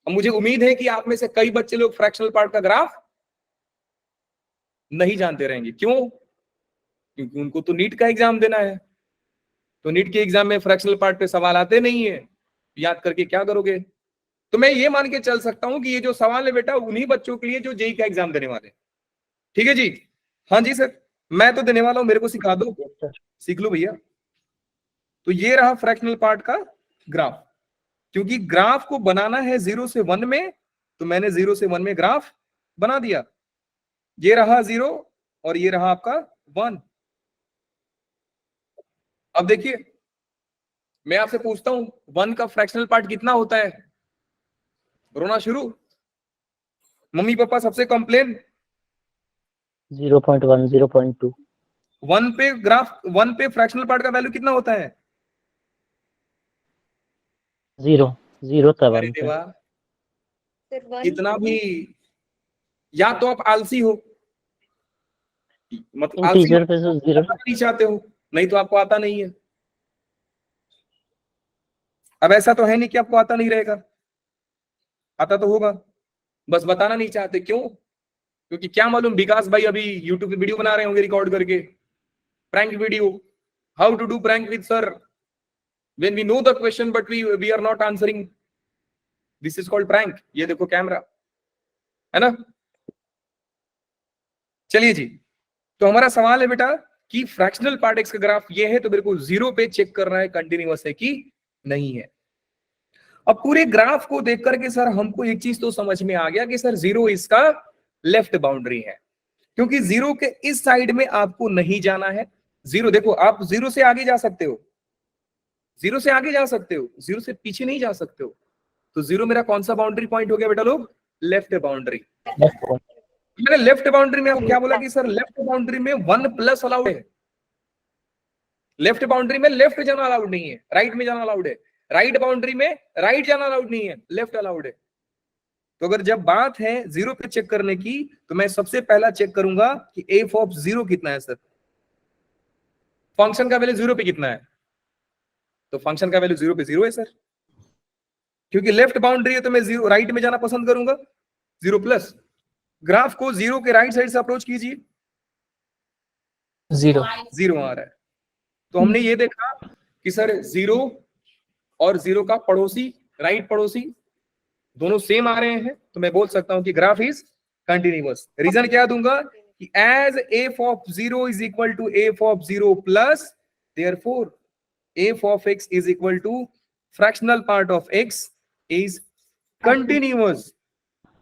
अब मुझे उम्मीद है कि आप में से कई बच्चे लोग फ्रैक्शनल पार्ट का ग्राफ नहीं जानते रहेंगे। क्यों? क्योंकि उनको तो नीट का एग्जाम देना है, तो नीट के एग्जाम में फ्रैक्शनल पार्ट पे सवाल आते नहीं है, याद करके क्या करोगे? तो मैं ये मान के चल सकता हूं कि ये जो सवाल है बेटा उन्हीं बच्चों के लिए जो जेई का एग्जाम देने वाले। ठीक है जी? हाँ जी सर, मैं तो देने वाला हूं, मेरे को सिखा दो, सीख लो भैया। तो ये रहा फ्रैक्शनल पार्ट का ग्राफ। क्योंकि ग्राफ को बनाना है 0 से 1 में, तो मैंने 0 से 1 में ग्राफ बना दिया। ये रहा 0 और ये रहा आपका 1। अब देखिए मैं आपसे पूछता हूं 1 का फ्रैक्शनल पार्ट कितना होता है? रोना शुरू। मम्मी पापा सबसे कंप्लेन 0.1 0.2 1 पे ग्राफ 1 पे फ्रैक्शनल पार्ट का वैल्यू कितना होता है? 0 था अरे 1 पे। देवा, इतना भी, या तो आप आलसी हो, मतलब आलसी इंटीजर पे तो 0। नहीं चाहते हो, नहीं तो आपको आता नहीं है। अब ऐसा तो है नहीं कि आपको आता नहीं रहेगा, आता तो होगा, बस बताना नहीं चाहते। क्यों? क्योंकि क्या मालूम विकास भाई अभी यूट्यूब पे वीडियो बना रहे होंगे रिकॉर्ड करके, prank video, how to do prank with sir when we know the question but we are not answering, this is called prank. ये देखो कैमरा है ना। चलिए जी, तो हमारा सवाल है बेटा कि फ्रैक्शनल पार्ट एक्स का ग्राफ ये है, तो मेरे को 0 पे चेक करना है कंटिन्यूअस है कि नहीं है। अब पूरे ग्राफ को देख करके सर हमको एक चीज तो समझ में आ गया कि सर 0 इसका लेफ्ट बाउंड्री है, क्योंकि 0 के इस साइड में आपको नहीं जाना है। 0 देखो, आप 0 से आगे जा सकते हो, 0 से आगे जा सकते हो, 0 से पीछे नहीं जा सकते हो। तो 0 मेरा कौन सा बाउंड्री पॉइंट हो गया बेटा लोग? Left boundary. मैंने लेफ्ट बाउंड्री में आपको क्या बोला कि सर लेफ्ट बाउंड्री में 1 प्लस अलाउड है। लेफ्ट बाउंड्री में लेफ्ट जाना अलाउड नहीं है, राइट में जाना अलाउड है। राइट बाउंड्री में राइट जाना अलाउड नहीं है, लेफ्ट अलाउड है। तो अगर जब बात है 0 पे चेक करने की, तो मैं सबसे पहला चेक करूंगा कि एफ ऑफ 0 कितना है। सर फंक्शन का वैल्यू 0 पे कितना है? तो फंक्शन का वैल्यू 0 पे 0 है सर, क्योंकि लेफ्ट बाउंड्री है तो मैं 0 राइट में जाना पसंद करूंगा। 0 प्लस, ग्राफ को 0 के राइट साइड से अप्रोच कीजिए, 0 आ रहा है। तो हमने ये देखा कि सर 0 और 0 का पड़ोसी, राइट पड़ोसी, दोनों सेम आ रहे हैं, तो मैं बोल सकता हूं कि ग्राफ इज कंटिन्यूअस। रीजन क्या दूंगा कि as F of 0 is equal to F of 0 plus, therefore F of x is equal to fractional part of x is continuous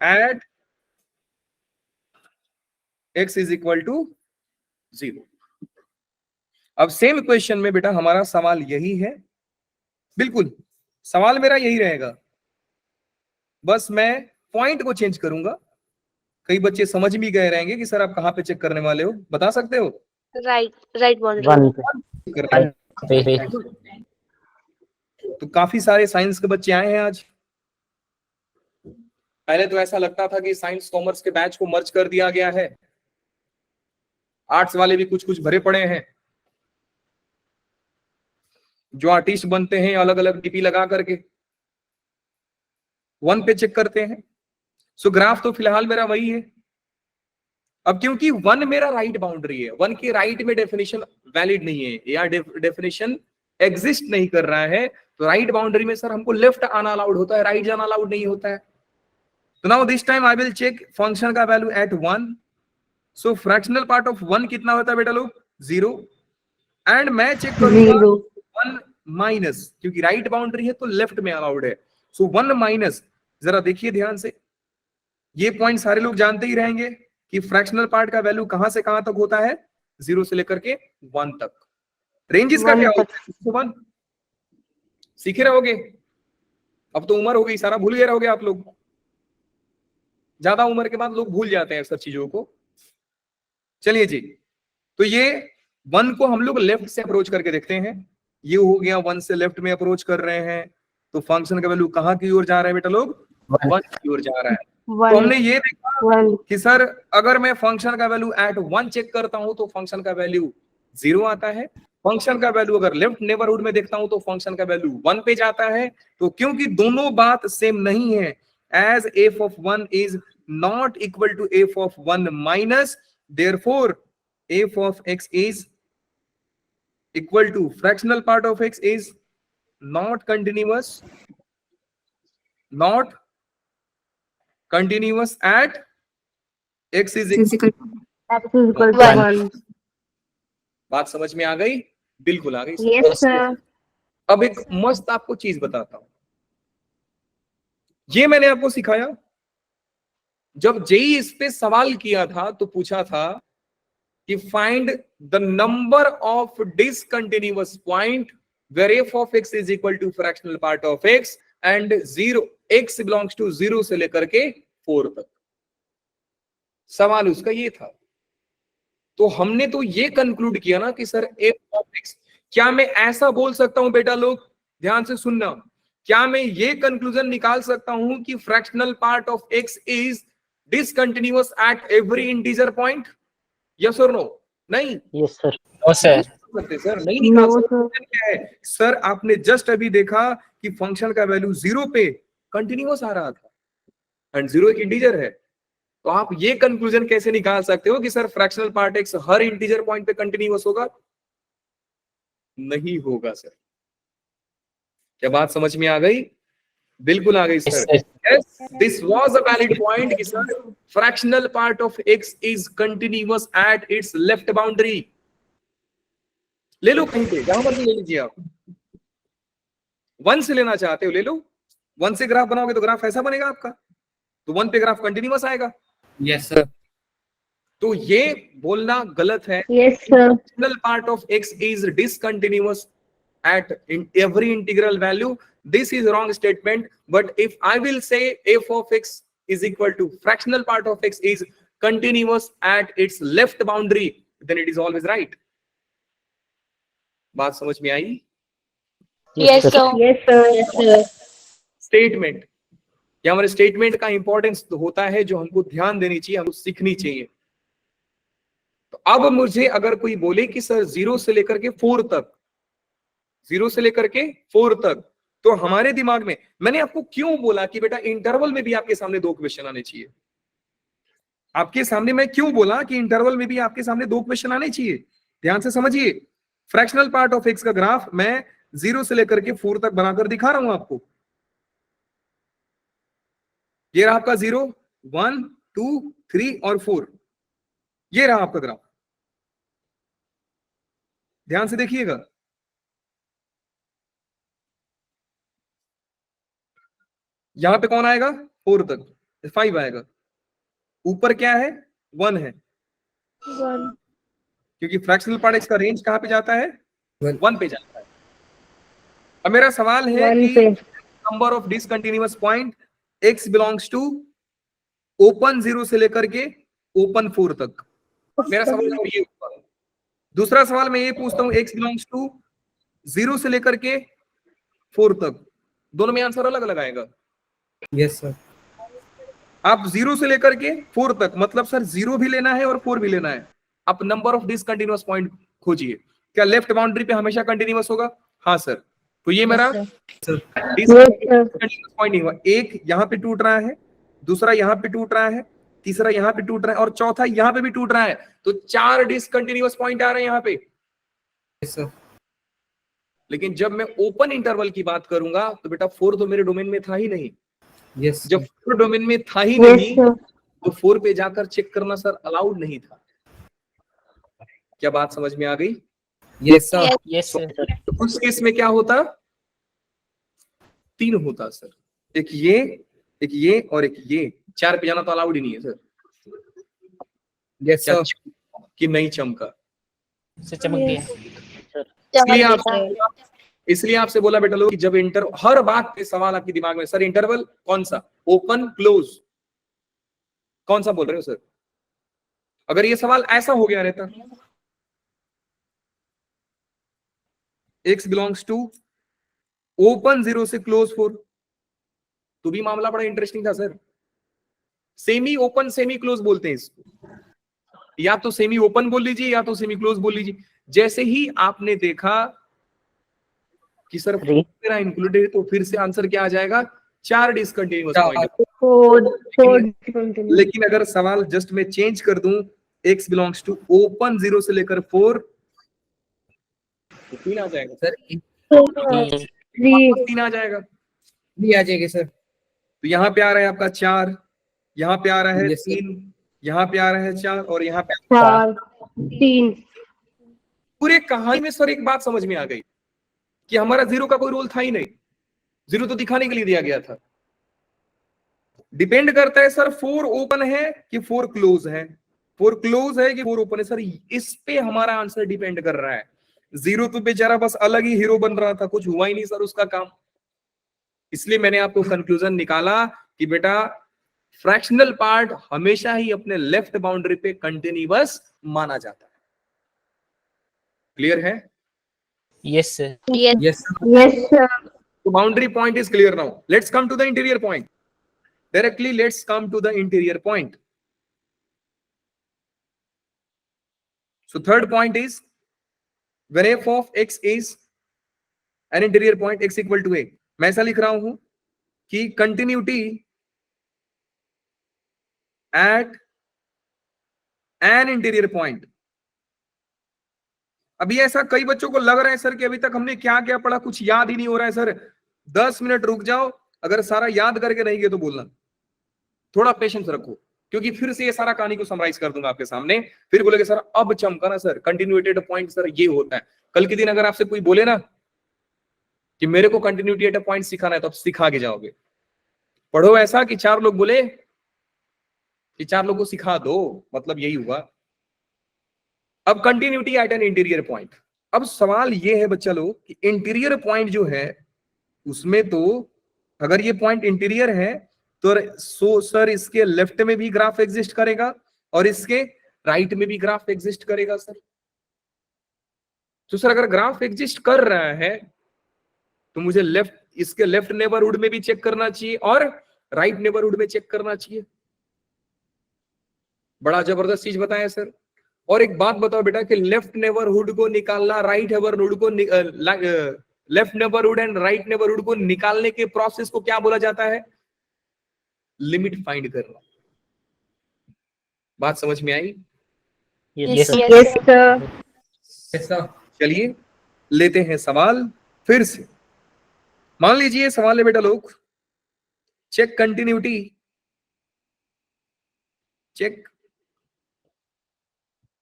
at x is equal to 0। अब same question में बेटा हमारा सवाल यही है, बिल्कुल सवाल मेरा यही रहेगा, बस मैं पॉइंट को चेंज करूंगा। कई बच्चे समझ भी गए रहेंगे कि सर आप कहां पे चेक करने वाले हो, बता सकते हो? Right boundary. 1 पे। तो काफी सारे साइंस के बच्चे आए हैं आज। पहले तो ऐसा लगता था कि साइंस कॉमर्स के बैच को मर्ज कर दिया गया है, आर्ट्स वाले भी कुछ कुछ भरे पड़े हैं, जो आर्टिस्ट बनते हैं अलग अलग डीपी लगा करके 1 पे चेक करते हैं। सो ग्राफ तो फिलहाल मेरा वही है। अब क्योंकि 1 मेरा राइट बाउंड्री है, 1 के राइट में डेफिनेशन वैलिड नहीं है या डेफिनेशन एग्जिस्ट नहीं कर रहा है, तो राइट बाउंड्री में सर हमको लेफ्ट आना अलाउड होता है, राइट जाना अलाउड नहीं होता है। तो now this time I will check function का value at 1। So fractional part of 1 कितना होता है बेटा लोग? 0। एंड मैं चेक करूंगा 1 माइनस, क्योंकि राइट बाउंड्री है तो लेफ्ट में अलाउड है। सो 1 माइनस, जरा देखिए ध्यान से, ये पॉइंट सारे लोग जानते ही रहेंगे कि फ्रैक्शनल पार्ट का वैल्यू कहां से कहां तक होता है? 0 से लेकर के 1 तक। रेंजेस का क्या होता है? 1 सीखे रहोगे, अब तो उम्र हो गई, सारा भूल गए रहोगे आप लोग। ज्यादा उम्र के बाद लोग भूल जाते हैं सब चीजों को। चलिए जी, तो ये 1 को हम लोग लेफ्ट से अप्रोच करके देखते हैं। ये हो गया 1 से लेफ्ट में अप्रोच कर रहे हैं, तो फंक्शन का वैल्यू कहां की ओर जा रहा है बेटा लोग? 1 की ओर जा रहा है। तो हमने ये देखा कि सर अगर मैं फंक्शन का वैल्यू एट 1 चेक करता हूं तो फंक्शन का वैल्यू 0 आता है। फंक्शन का वैल्यू अगर लेफ्ट नेबरहुड में देखता हूं तो फंक्शन का वैल्यू 1 पे जाता है। तो क्योंकि दोनों बात सेम नहीं है, as F of 1 is not equal to F of 1 minus, therefore F of x is equal to fractional part of x is not continuous, not continuous at x is equal to 1। बात समझ में आ गई? बिल्कुल आ गई। Yes sir. अब एक मस्त आपको चीज बताता हूं, ये मैंने आपको सिखाया जब जेई इस पे सवाल किया था, तो पूछा था कि find the number of discontinuous point where F of x is equal to fractional part of X and 0 x belongs to 0 से लेकर के 4 तक। सवाल उसका ये था। तो हमने तो ये कंक्लूड किया ना कि सर एफ ऑफ एक्स, क्या मैं ऐसा बोल सकता हूं बेटा, लोग ध्यान से सुनना, क्या मैं ये कंक्लूजन निकाल सकता हूं कि fractional part of x is discontinuous at every integer point? Yes और नो? नहीं। Yes sir. सर नहीं निकाल सकते। क्या है सर, आपने जस्ट अभी देखा कि फंक्शन का वैल्यू 0 पे कंटिन्यूअस आ रहा था एंड 0 एक इंटीजर है। तो आप ये कंक्लूजन कैसे निकाल सकते हो कि सर फ्रैक्शनल पार्ट एक्स हर इंटीजर पॉइंट पे कंटिन्यूअस होगा? नहीं होगा सर। क्या बात समझ में आ गई? बिल्कुल आ गई sir. Yes, this was a valid point कि sir fractional part of x is continuous at its left boundary. ले लो कहीं पे, जहां मर्जी ले लीजिए आप। 1 से लेना चाहते हो ले लो, 1 से ग्राफ बनाओगे तो ग्राफ ऐसा बनेगा आपका, तो 1 पे ग्राफ कंटिन्यूअस आएगा। Yes sir. तो ये बोलना गलत है। Yes, sir. Fractional part of x is discontinuous at in every integral value. This is wrong statement. But if I will say f of x is equal to fractional part of x is continuous at its left boundary, then it is always right. बात समझ में आई? Yes, sir. Yes, sir. Yes, sir. Statement, या हमारे statement का importance होता है जो हमको ध्यान देनी चाहिए, हमको सीखनी चाहिए। तो अब मुझे अगर कोई बोले कि सर 0 से लेकर के 4 तक, 0 से लेकर के 4 तक, तो हमारे दिमाग में, मैंने आपको क्यों बोला कि बेटा इंटरवल में भी आपके सामने 2 क्वेश्चन आने चाहिए। आपके सामने मैं क्यों बोला कि इंटरवल में भी आपके सामने 2 क्वेश्चन आने चाहिए? ध्यान से समझिए। फ्रैक्शनल पार्ट ऑफ एक्स का ग्राफ मैं 0 से लेकर के 4 तक बनाकर दिखा रहा हूं आपको। ये रहा आपका 0, 1, 2, 3 और 4। ये रहा आपका ग्राफ, ध्यान से देखिएगा। यहां पे कौन आएगा? 4 तक, 5 आएगा। ऊपर क्या है? 1 है, 1. क्योंकि फ्रैक्शनल पार्ट एक्स का रेंज कहां पे जाता है? 1 पे जाता है। अब मेरा सवाल है 1 कि पे. Number of discontinuous point X belongs to open 0 से लेकर के ओपन 4 तक। मेरा सवाल और ये होगा। दूसरा सवाल मैं ये पूछता हूं, एक्स बिलोंग्स टू 0 से लेकर के 4 तक, दोनों में आंसर अलग अलग आएगा। Yes sir. आप 0 से लेकर के 4 तक, मतलब सर 0 भी लेना है और 4 भी लेना है। आप नंबर ऑफ डिसकंटिन्यूअस पॉइंट खोजिए। क्या लेफ्ट बाउंड्री पे हमेशा कंटिन्यूअस होगा? हाँ सर। तो ये मेरा डिसकंटिन्यूअस पॉइंट नहीं हुआ। एक यहां पे टूट रहा है, दूसरा यहां पे टूट रहा है, तीसरा यहां पे टूट रहा है और चौथा यहां पे भी टूट रहा है। तो 4 डिसकंटिन्यूअस पॉइंट आ रहे हैं यहां पे। Yes sir. लेकिन जब मैं ओपन इंटरवल की बात करूंगा तो बेटा 4 तो मेरे डोमेन में था ही नहीं। यस। जब 4 डोमेन में था ही Yes, नहीं sir. तो 4 पे जाकर चेक करना सर अलाउड नहीं था। क्या बात समझ में आ गई? Yes sir. Yes sir. तो उस केस में क्या होता? 3 होता सर, एक ये और एक ये। 4 पे जाना तो अलाउड ही नहीं है सर। यस क्या सर। कि नहीं चमका? चमक गया। इसलिए आपसे बोला बेटा लोग कि जब हर बात पे सवाल आपके दिमाग में, सर इंटरवल कौन सा, ओपन क्लोज, कौन सा बोल रहे हो सर? अगर ये सवाल ऐसा हो गया रहता, x बिलोंग्स टू ओपन 0 से क्लोज 4, तो भी मामला बड़ा इंटरेस्टिंग था sir. Semi open semi close बोलते हैं इसको, या तो सेमी ओपन बोल लीजिए या तो सेमी क्लोज बोल लीजिए। जैसे ही आपने देखा कि सर मेरा इंक्लूडेड है, तो फिर से आंसर क्या आ जाएगा? 4 डिसकंटिन्यूअस पॉइंट। लेकिन अगर सवाल जस्ट मैं चेंज कर दूं, x बिलोंग्स टू ओपन 0 से लेकर 4, तो 3 आ जाएगा सर। 3 आ जाएगा। भी आ जाएगी सर। तो यहाँ पे आ रहा है आपका 4, यहाँ पे आ रहा है Yes, sir. 3, यहाँ पे आ रहा है 4 और यहाँ पे 4, 3. पूरे कहानी में सर एक बात समझ में आ गई कि हमारा 0 का कोई रोल था ही नहीं। 0 तो दिखाने के लिए दिया गया था। डिपेंड करता है सर 4 ओपन है कि 4 क्लोज है। 4 क्लोज है कि 4 ओपन है सर, इस पे हमारा आंसर डिपेंड कर रहा है। 0 तो बेचारा बस अलग ही हीरो बन रहा था, कुछ हुआ ही नहीं सर उसका काम। इसलिए मैंने आपको कंक्लूजन निकाला कि बेटा फ्रैक्शनल पार्ट हमेशा ही अपने लेफ्ट बाउंड्री पे कंटिन्यूअस माना जाता है। क्लियर है? Yes, sir. Yes. Yes. Yes, sir. So boundary point is clear now. Let's come to the interior point. Directly, let's come to the interior point. So third point is when f of x is an interior point x equal to a. मैं ऐसा लिख रहा हूं कि continuity at an interior point. अभी ऐसा कई बच्चों को लग रहा है सर कि अभी तक हमने क्या क्या पढ़ा, कुछ याद ही नहीं हो रहा है सर। 10 मिनट रुक जाओ, अगर सारा याद करके नहीं गए तो बोलना, थोड़ा पेशेंस रखो, क्योंकि फिर से ये सारा कहानी को समराइज कर दूंगा आपके सामने। फिर बोलेगे सर अब चमका ना सर, कंटिन्यूटेड पॉइंट सर ये होता है। कल के दिन अगर आपसे कोई बोले ना कि मेरे को कंटिन्यूटेड पॉइंट सिखाना है, तो आप सिखा के जाओगे। पढ़ो ऐसा कि 4 लोग बोले कि 4 लोगों को सिखा दो, मतलब यही हुआ। अब continuity at an interior point. अब सवाल ये है बच्चा लोग कि इंटीरियर पॉइंट जो है उसमें तो अगर ये पॉइंट इंटीरियर है तो सर इसके लेफ्ट में भी ग्राफ एग्जिस्ट करेगा और इसके राइट में भी ग्राफ एग्जिस्ट करेगा सर। तो सर अगर ग्राफ एग्जिस्ट कर रहा है तो मुझे इसके लेफ्ट नेबरहुड में भी चेक करना चाहिए और राइट नेबरहुड में चेक करना चाहिए। बड़ा जबरदस्त चीज बताया सर। और एक बात बताओ बेटा कि लेफ्ट नेबरहुड को निकालना, राइट नेबरहुड को left neighbourhood and right neighbourhood को निकालने के प्रोसेस को क्या बोला जाता है? लिमिट फाइंड करना। बात समझ में आई? Yes, sir. Yes, sir. Yes, sir. चलिए लेते हैं सवाल फिर से। मान लीजिए सवाल है बेटा लोग, check continuity, check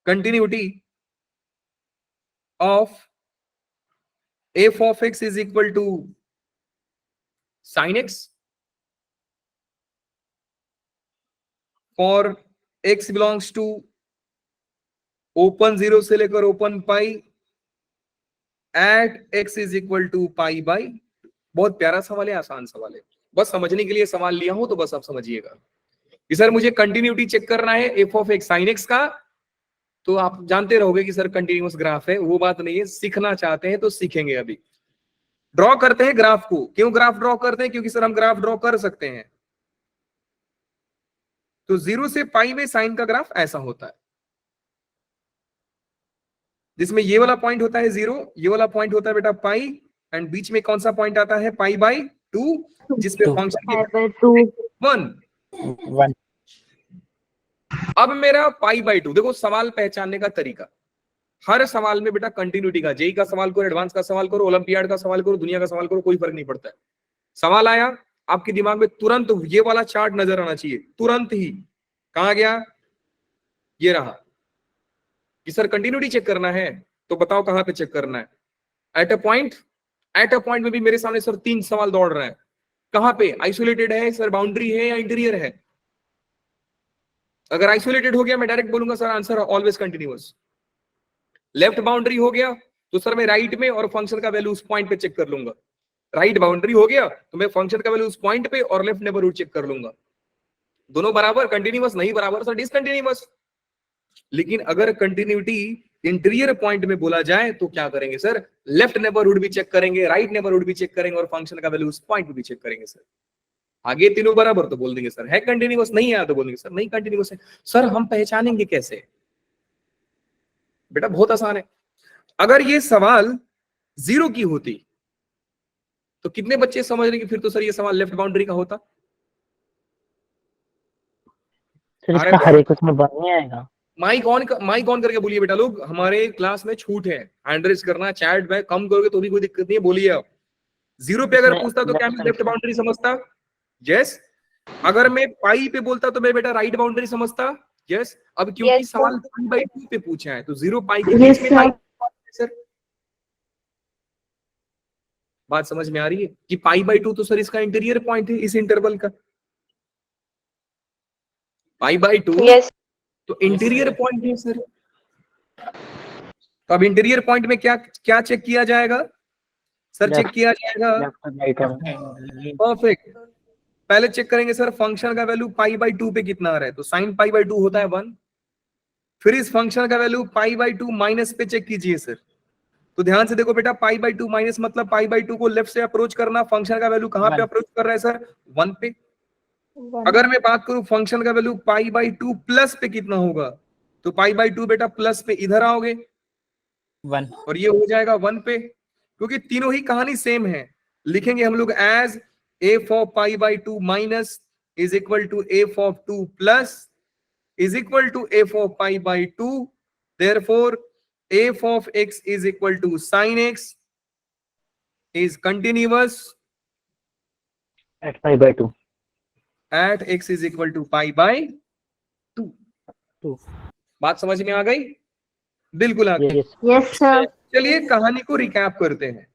continuity of f of x is equal to sin x for x belongs to open 0 से लेकर open pi at x is equal to pi by. बहुत प्यारा सवाल है, आसान सवाल है, बस समझने के लिए सवाल लिया हूं तो बस आप समझिएगा कि सर मुझे कंटिन्यूटी चेक करना है f of x sin x का। तो आप जानते रहोगे कि सर कंटिन्यूअस ग्राफ है, वो बात नहीं है। सीखना चाहते हैं तो सीखेंगे। अभी ड्रॉ करते हैं ग्राफ को। क्यों ग्राफ ड्रॉ करते हैं? क्योंकि सर हम ग्राफ ड्रॉ कर सकते हैं। तो 0 से पाई में साइन का ग्राफ ऐसा होता है, जिसमें ये वाला पॉइंट होता है 0, ये वाला पॉइंट होता है बेटा पाई, एंड बीच में कौन सा पॉइंट आता है? पाई बाई 2, जिसपे फंक्शन Pi by 2. 1। 1. अब मेरा पाई बाई 2, देखो सवाल पहचानने का तरीका, हर सवाल में बेटा कंटिन्यूटी का, जेई का सवाल करो, एडवांस का सवाल करो, ओलंपियाड का सवाल करो, दुनिया का सवाल करो, कोई फर्क नहीं पड़ता है। सवाल आया आपके दिमाग में, तुरंत ये वाला चार्ट नजर आना चाहिए, तुरंत ही। कहां गया? ये रहा कि सर कंटिन्यूटी चेक करना है, तो बताओ कहां पे चेक करना है? At a point. At a point में भी मेरे सामने सर 3 सवाल दौड़ रहे हैं। कहां पे? आइसोलेटेड है सर, बाउंड्री है या इंटीरियर है? अगर आइसोलेटेड हो गया मैं डायरेक्ट बोलूंगा sir answer always continuous. Left boundary हो गया तो सर मैं राइट में और फंक्शन का वैल्यू उस पॉइंट पे चेक कर लूंगा। राइट बाउंड्री हो गया तो मैं फंक्शन का वैल्यू उस पॉइंट पे और लेफ्ट नेबरहुड चेक कर लूंगा। दोनों बराबर कंटिन्यूअस, नहीं बराबर सर डिसकंटिन्यूअस। लेकिन अगर कंटिन्यूटी इंटीरियर पॉइंट में बोला जाए तो क्या करेंगे सर? लेफ्ट नेबरहुड भी चेक करेंगे, राइट नेबरहुड भी चेक करेंगे और फंक्शन का वैल्यू उस पॉइंट पे भी चेक करेंगे सर। आगे तीनों बराबर तो बोल देंगे सर है कंटिन्यूअस, नहीं है तो बोल देंगे सर नहीं कंटिन्यूअस है। सर हम पहचानेंगे कैसे? बेटा बहुत आसान है। अगर ये सवाल 0 की होती तो कितने बच्चे समझ रहे कि फिर तो सर ये सवाल लेफ्ट बाउंड्री का होता? सर इसका हर एक उसमें बन नहीं आएगा। माइक ऑन करके बोलिए बेटा लोग, हमारे क्लास में छूट है, हैंड रेज करना, चैट बैक कम करोगे तो भी कोई दिक्कत नहीं है, बोलिए आप। 0 पे अगर पूछता तो क्या मैं लेफ्ट बाउंड्री समझता? यस। अगर मैं पाई पे बोलता तो मैं बेटा राइट बाउंड्री समझता? यस। अब क्योंकि Yes, सवाल पाई बाई 2 पे पूछा है तो 0 पाई के Yes, बीच में पाई sir. सर। बात समझ में आ रही है कि पाई बाई 2 तो सर इसका इंटीरियर पॉइंट है इस इंटरवल का। पाई बाई 2 Yes. तो इंटीरियर पॉइंट है सर। तो अब इंटीरियर पॉइंट में क्या क्या चेक किया जाएगा सर? चेक किया जाएगा लेफ्ट राइट परफेक्ट। पहले चेक करेंगे सर फंक्शन का वैल्यू पाई बाई 2 पे कितना आ रहा है, तो साइन पाई बाई 2 होता है 1। फिर इस फंक्शन का वैल्यू पाई बाई 2 माइनस पे चेक कीजिए सर। तो ध्यान से देखो बेटा, पाई बाई 2 माइनस मतलब पाई बाई 2 को लेफ्ट से अप्रोच करना। फंक्शन का वैल्यू कहां पे अप्रोच कर रहा है सर? 1 पे। अगर मैं बात करूं फंक्शन का वैल्यू पाई बाई 2 प्लस पे कितना होगा, तो पाई बाई 2 बेटा प्लस पे इधर आओगे 1 और ये हो जाएगा 1 पे। क्योंकि तीनों ही कहानी सेम है, लिखेंगे हम लोग as F of pi by 2 minus is equal to F of 2 plus is equal to f of pi by 2. Therefore, f of x is equal to sin x is continuous at pi by 2. at x is equal to pi by 2. 2 बात समझ में आ गई? बिल्कुल आ गई। Yes. Yes, sir. चलिए कहानी को रिकैप करते हैं।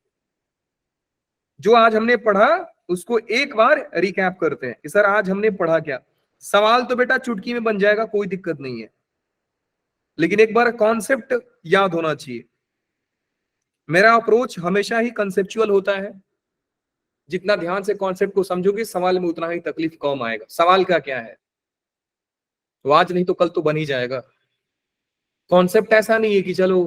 जो आज हमने पढ़ा उसको एक बार रिकैप करते हैं कि सर आज हमने पढ़ा क्या। सवाल तो बेटा चुटकी में बन जाएगा, कोई दिक्कत नहीं है, लेकिन एक बार कॉन्सेप्ट याद होना चाहिए। मेरा अप्रोच हमेशा ही कंसेप्चुअल होता है। जितना ध्यान से कॉन्सेप्ट को समझोगे सवाल में उतना ही तकलीफ कम आएगा। सवाल का क्या है, तो आज नहीं तो कल तो बन ही जाएगा। कॉन्सेप्ट ऐसा नहीं है कि चलो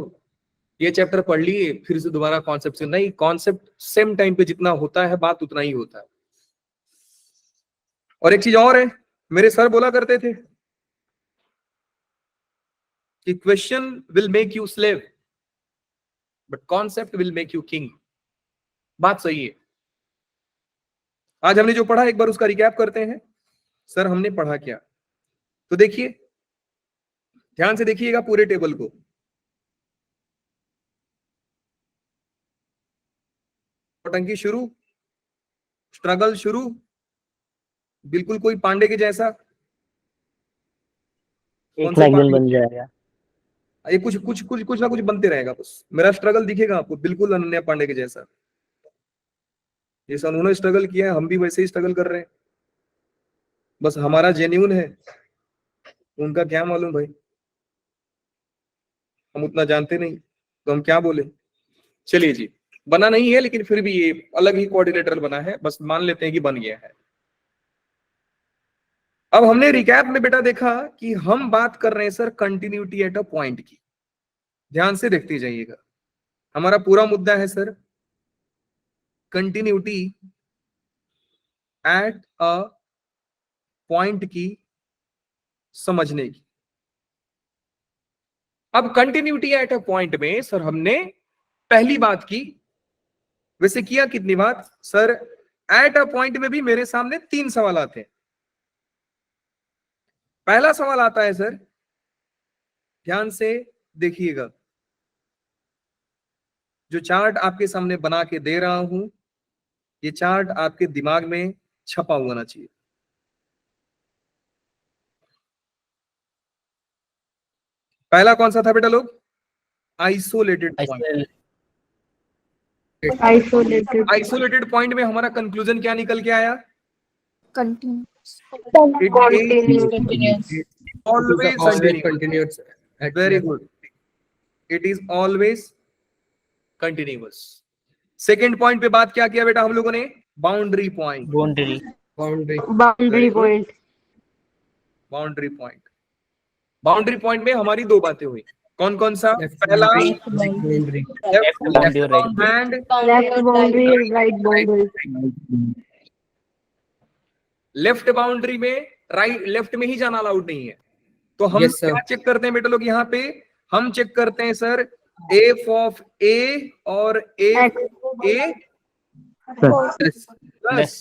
ये चैप्टर पढ़ लिए फिर से दोबारा कॉन्सेप्ट से, नहीं, कॉन्सेप्ट सेम टाइम पे जितना होता है बात उतना ही होता है। और एक चीज और है, मेरे सर बोला करते थे कि question will make you slave but concept will make you king. बात सही है। आज हमने जो पढ़ा एक बार उसका रिकैप करते हैं। सर हमने पढ़ा क्या, तो देखिए ध्यान से देखिएगा पूरे टेबल को। नौटंकी शुरू, स्ट्रगल शुरू, बिल्कुल कोई पांडे के जैसा। एक ना एक दिन बन जाएगा। ये कुछ ना कुछ बनते रहेगा। बस मेरा स्ट्रगल दिखेगा आपको बिल्कुल अनन्या पांडे के जैसा। जैसा उन्होंने स्ट्रगल किया है हम भी वैसे ही स्ट्रगल कर रहे हैं। बस हमारा जेन्युइन है, उनका क्या मालूम भाई, हम उतना जानते नहीं तो हम क्या बोले। चलिए जी, बना नहीं है लेकिन फिर भी ये अलग ही कोऑर्डिनेटर बना है, बस मान लेते हैं कि बन गया है। अब हमने रिकैप में बेटा देखा कि हम बात कर रहे हैं sir continuity at a point की। ध्यान से देखते जाइएगा, हमारा पूरा मुद्दा है sir continuity at a point की समझने की। अब कंटिन्यूटी एट अ पॉइंट में सर हमने पहली बात की। वैसे किया कितनी बात सर? एट अ पॉइंट में भी मेरे सामने 3 सवाल आते हैं। पहला सवाल आता है सर, ध्यान से देखिएगा, जो चार्ट आपके सामने बना के दे रहा हूं ये चार्ट आपके दिमाग में छपा हुआ होना चाहिए। पहला कौन सा था बेटा लोग? Isolated point. आइसोलेटेड पॉइंट में हमारा कंक्लूजन क्या निकल के आया? Always continuous. Very good, it is always continuous. Second point पे बात क्या किया बेटा हम लोगों ने? Boundary point. Boundary Boundary point. Boundary point. Boundary point में हमारी 2 बातें हुई। कौन कौन सा? पहला Boundary. लेफ्ट बाउंड्री और right and Left boundary and right boundary. Left boundary में राइट लेफ्ट में ही जाना अलाउड नहीं है। तो हम Yes, sir. क्या चेक करते हैं बेटा लोग? यहाँ पे हम चेक करते हैं सर एफ ऑफ ए और F A plus.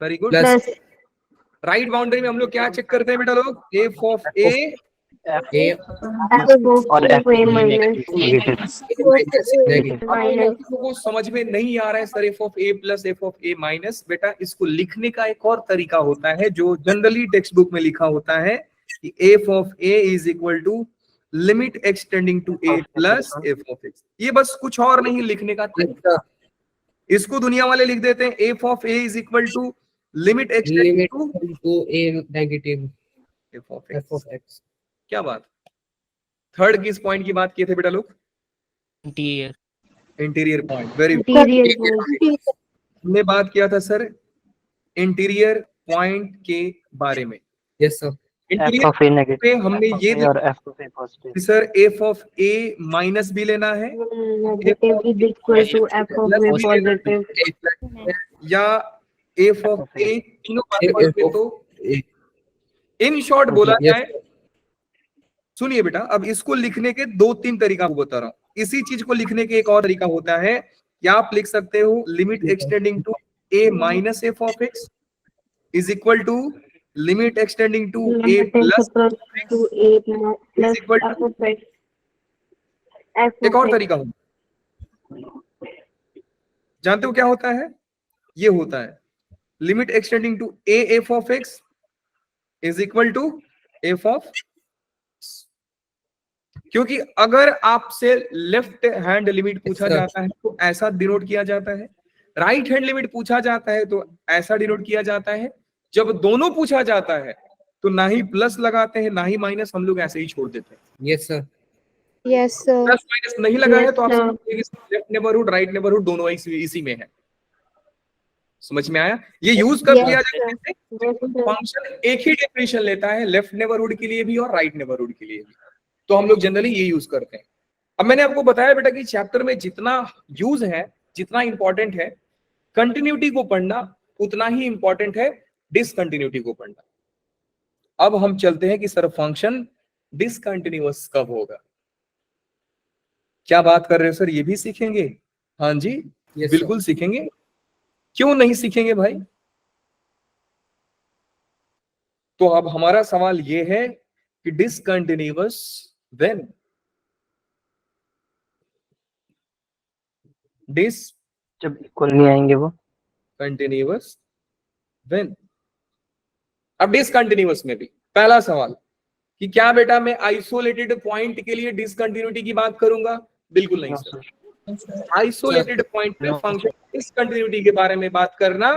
Very good. Plus right boundary में हम लोग क्या चेक करते हैं बेटा लोग? F of A A. और F F A minus. Negative. Minus. को समझ में नहीं आ रहा है sir F of A plus F of A minus. बेटा इसको लिखने का एक और तरीका होता है जो जनरली टेक्स्ट बुक में लिखा होता है कि F of A is equal to limit x tending to A plus F of X. ये बस कुछ और नहीं लिखने का तरीका। इसको दुनिया वाले लिख देते हैं F of A is equal to limit x tending Limit to to A negative F of F of X. क्या बात, थर्ड किस पॉइंट की बात किए थे बेटा लोग? Interior. Interior point, very Interior point. हमने बात किया था सर इंटीरियर पॉइंट के बारे में। Yes, sir. F interior of A negative. पे हमने ये A और F of A positive. कि sir F of A minus भी लेना है Negative is equal to f of a positive. या एफ ऑफ ए, तीनों बातें F में of तो A. इन शॉर्ट बोला Yes. जाए। सुनिए बेटा, अब इसको लिखने के दो तीन तरीका आपको बता रहा हूं। इसी चीज को लिखने के एक और तरीका होता है कि आप लिख सकते हो limit x tending to A minus F of x is equal to limit x tending to A Limit plus to a plus equal to- f of x. F एक of और x. तरीका होता, जानते हो क्या होता है? ये होता है limit x tending to A F of x is equal to F of, क्योंकि अगर आपसे लेफ्ट हैंड लिमिट पूछा Yes, sir. जाता है तो ऐसा डिनोट किया जाता है, राइट हैंड लिमिट पूछा जाता है तो ऐसा डिनोट किया जाता है। जब दोनों पूछा जाता है तो ना ही प्लस लगाते हैं ना ही माइनस, हम लोग ऐसे ही छोड़ देते हैं। Yes, sir. Yes, sir. Plus minus नहीं लगाया तो आप Yes, समझिए कि लेफ्ट नेबरहुड राइट नेबरहुड दोनों इसी में है। समझ में आया? ये यूज कब Yes, किया sir. जाता है? Yes, sir. फंक्शन एक ही डेफिनेशन लेता है लेफ्ट नेबरहुड के लिए भी और राइट नेबरहुड के लिए भी, तो हम लोग जनरली ये यूज करते हैं। अब मैंने आपको बताया बेटा कि चैप्टर में जितना यूज है, जितना इंपॉर्टेंट है कंटिन्यूटी को पढ़ना, उतना ही इंपॉर्टेंट है डिसकंटिन्यूटी को पढ़ना। अब हम चलते हैं कि सर फंक्शन डिसकंटिन्यूअस कब होगा। क्या बात कर रहे हो सर, ये भी सीखेंगे? हाँ जी, Yes, बिल्कुल सीखेंगे, क्यों नहीं सीखेंगे भाई। तो अब हमारा सवाल ये है कि डिसकंटिन्यूअस व्हेन, जब इक्वल नहीं आएंगे वो। Discontinuous when. अब डिसकंटिन्यूअस में भी पहला सवाल कि क्या बेटा मैं आइसोलेटेड पॉइंट के लिए डिसकंटिन्यूटी की बात करूंगा? बिल्कुल नहीं No, sir. sir. Isolated point पे No. फंक्शन डिसकंटिन्यूटी के बारे में बात करना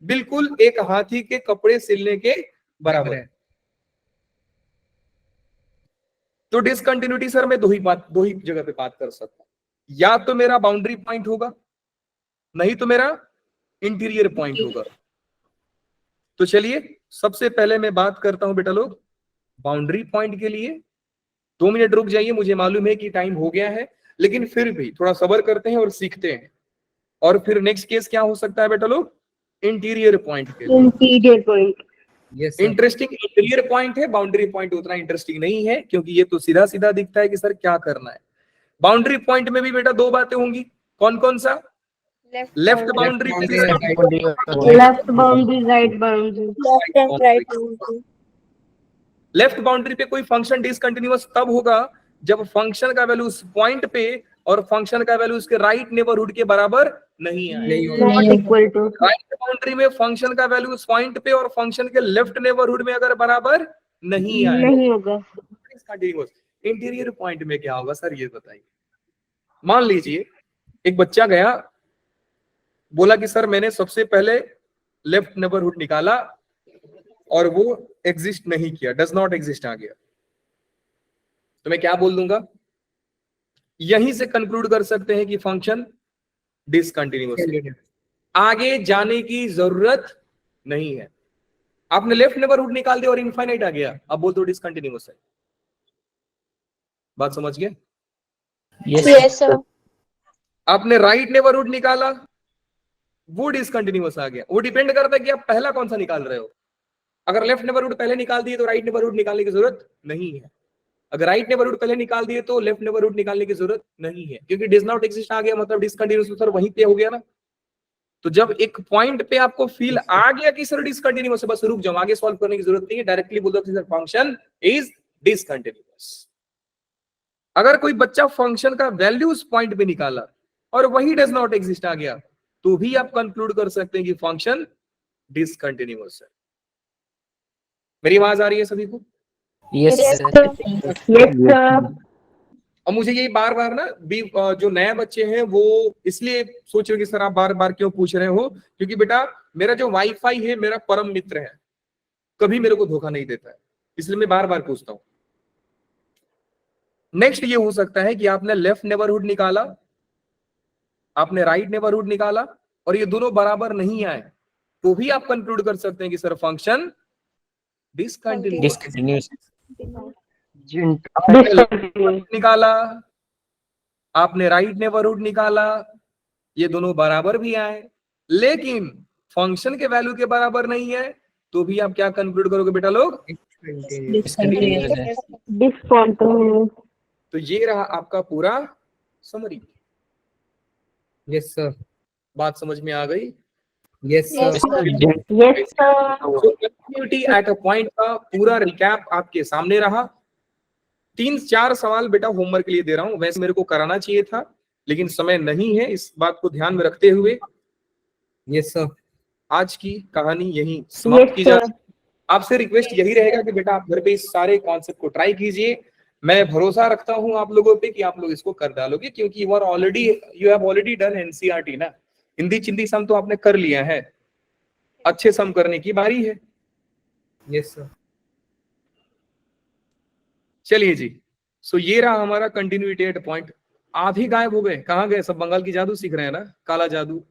बिल्कुल एक हाथी के कपड़े सिलने के बराबर है। तो डिसकंटिन्यूटी सर मैं दो ही जगह पे बात कर सकता हूं, या तो मेरा बाउंड्री पॉइंट होगा, नहीं तो मेरा इंटीरियर पॉइंट होगा। तो चलिए सबसे पहले मैं बात करता हूं बेटा लोग बाउंड्री पॉइंट के लिए। 2 मिनट रुक जाइए, मुझे मालूम है कि टाइम हो गया है, लेकिन फिर भी थोड़ा सब्र करते हैं और सीखते हैं। और फिर नेक्स्ट केस क्या हो सकता है बेटा लोग? इंटीरियर पॉइंट के लिए। Interior point. Yes, sir. Interesting interior point है, बाउंड्री पॉइंट उतना इंटरेस्टिंग नहीं है, क्योंकि ये तो सीधा सीधा दिखता है कि सर क्या करना है। बाउंड्री पॉइंट में भी बेटा दो बातें होंगी, कौन कौन सा? लेफ्ट बाउंड्री boundary पे and right Left boundary, right boundary. Left and right boundary. Left boundary पे कोई फंक्शन डिसकंटिन्यूअस तब होगा जब फंक्शन का वैल्यू उस पॉइंट पे और फंक्शन का वैल्यू उसके राइट नेबरहुड के बराबर नहीं आए। नहीं होगा। Not equal to. Right boundary में फंक्शन का वैल्यू उस पॉइंट पे और फंक्शन के लेफ्ट नेबरहुड में अगर बराबर नहीं आए, नहीं होगा. डिसकंटिन्यूअस। इंटीरियर पॉइंट में क्या होगा सर, ये बताइए। मान लीजिए एक बच्चा गया, बोला कि सर मैंने सबसे पहले लेफ्ट नेबरहुड निकाला और वो एग्जिस्ट नहीं किया, डज नॉट एग्जिस्ट आ गया, तो मैं क्या बोल दूंगा? यहीं से कंक्लूड कर सकते हैं कि फंक्शन डिसकंटिन्यूअस है, आगे जाने की जरूरत नहीं है। आपने लेफ्ट नेबरहुड निकाल दिया और इनफाइनाइट आ गया, अब बोल दो डिसकंटिन्यूअस है। बात समझ गए? Yes, sir. आपने राइट नेबरहुड निकाला, वो डिसकंटिन्यूअस आ गया। वो डिपेंड करता है कि आप पहला कौन सा निकाल रहे हो। अगर लेफ्ट नेबरहुड पहले निकाल दिए तो राइट नेबरहुड निकालने की जरूरत नहीं है, अगर राइट नेबरहुड पहले निकाल दिए तो लेफ्ट नेबरहुड निकालने की जरूरत नहीं है, क्योंकि डिड नॉट एग्जिस्ट आ गया मतलब डिसकंटिन्यूअस सर वहीं पे हो गया ना। तो जब एक पॉइंट पे आपको फील आ गया कि सर डिसकंटिन्यूअस है, बस रुक जाओ, आगे सॉल्व करने की जरूरत नहीं है, डायरेक्टली बोल दो सर फंक्शन इज डिसकंटिन्यूअस। अगर कोई बच्चा फंक्शन का वैल्यू उस पॉइंट पे निकाला और वही डज नॉट एग्जिस्ट आ गया, तो भी आप कंक्लूड कर सकते हैं कि फंक्शन डिसकंटिन्यूअस है। मेरी आवाज आ रही है सभी को? Yes, Yes, sir. sir. Yes, sir. और मुझे ये बार बार ना जो नए बच्चे हैं वो इसलिए सोच रहे हो कि सर आप बार बार क्यों पूछ रहे हो, क्योंकि बेटा मेरा जो वाईफाई है मेरा परम मित्र है, कभी मेरे को धोखा नहीं देता है, इसलिए मैं बार बार पूछता हूँ। नेक्स्ट ये हो सकता है कि आपने लेफ्ट नेबरहुड निकाला, आपने राइट नेबरहुड निकाला और ये दोनों बराबर नहीं आए, तो भी आप कंक्लूड कर सकते हैं कि सर फंक्शन डिसकंटिन्यूअस। Discontinuous. निकाला, आपने राइट नेबरहुड निकाला, ये दोनों बराबर भी आए, लेकिन फंक्शन के वैल्यू के बराबर नहीं है, तो भी आप क्या कंक्लूड करोगे बेटा लोग? Discontinuous है. Discontinuous. तो ये रहा आपका पूरा समरी। Yes sir. बात समझ में आ गई? Yes Yes, sir. sir. Yes, sir. Continuity at a point का पूरा रिकैप आपके सामने रहा। 3-4 सवाल बेटा होमवर्क के लिए दे रहा हूं, वैसे मेरे को कराना चाहिए था लेकिन समय नहीं है, इस बात को ध्यान में रखते हुए यस सर। आज की कहानी यहीं समाप्त की Yes, जाए। sir. आपसे रिक्वेस्ट यही रहेगा कि बेटा आप घर पे इस सारे कॉन्सेप्ट को ट्राई कीजिए। मैं भरोसा रखता हूं आप लोगों पे कि आप लोग इसको कर डालोगे, क्योंकि you have already done NCERT ना। हिंदी चिंदी सम तो आपने कर लिया है, अच्छे सम करने की बारी है। Yes sir. चलिए जी, सो ये रहा हमारा कंटिन्यूटी एट पॉइंट। आधे गायब हो गए, कहाँ गए सब? बंगाल की जादू सीख रहे हैं ना, काला जादू।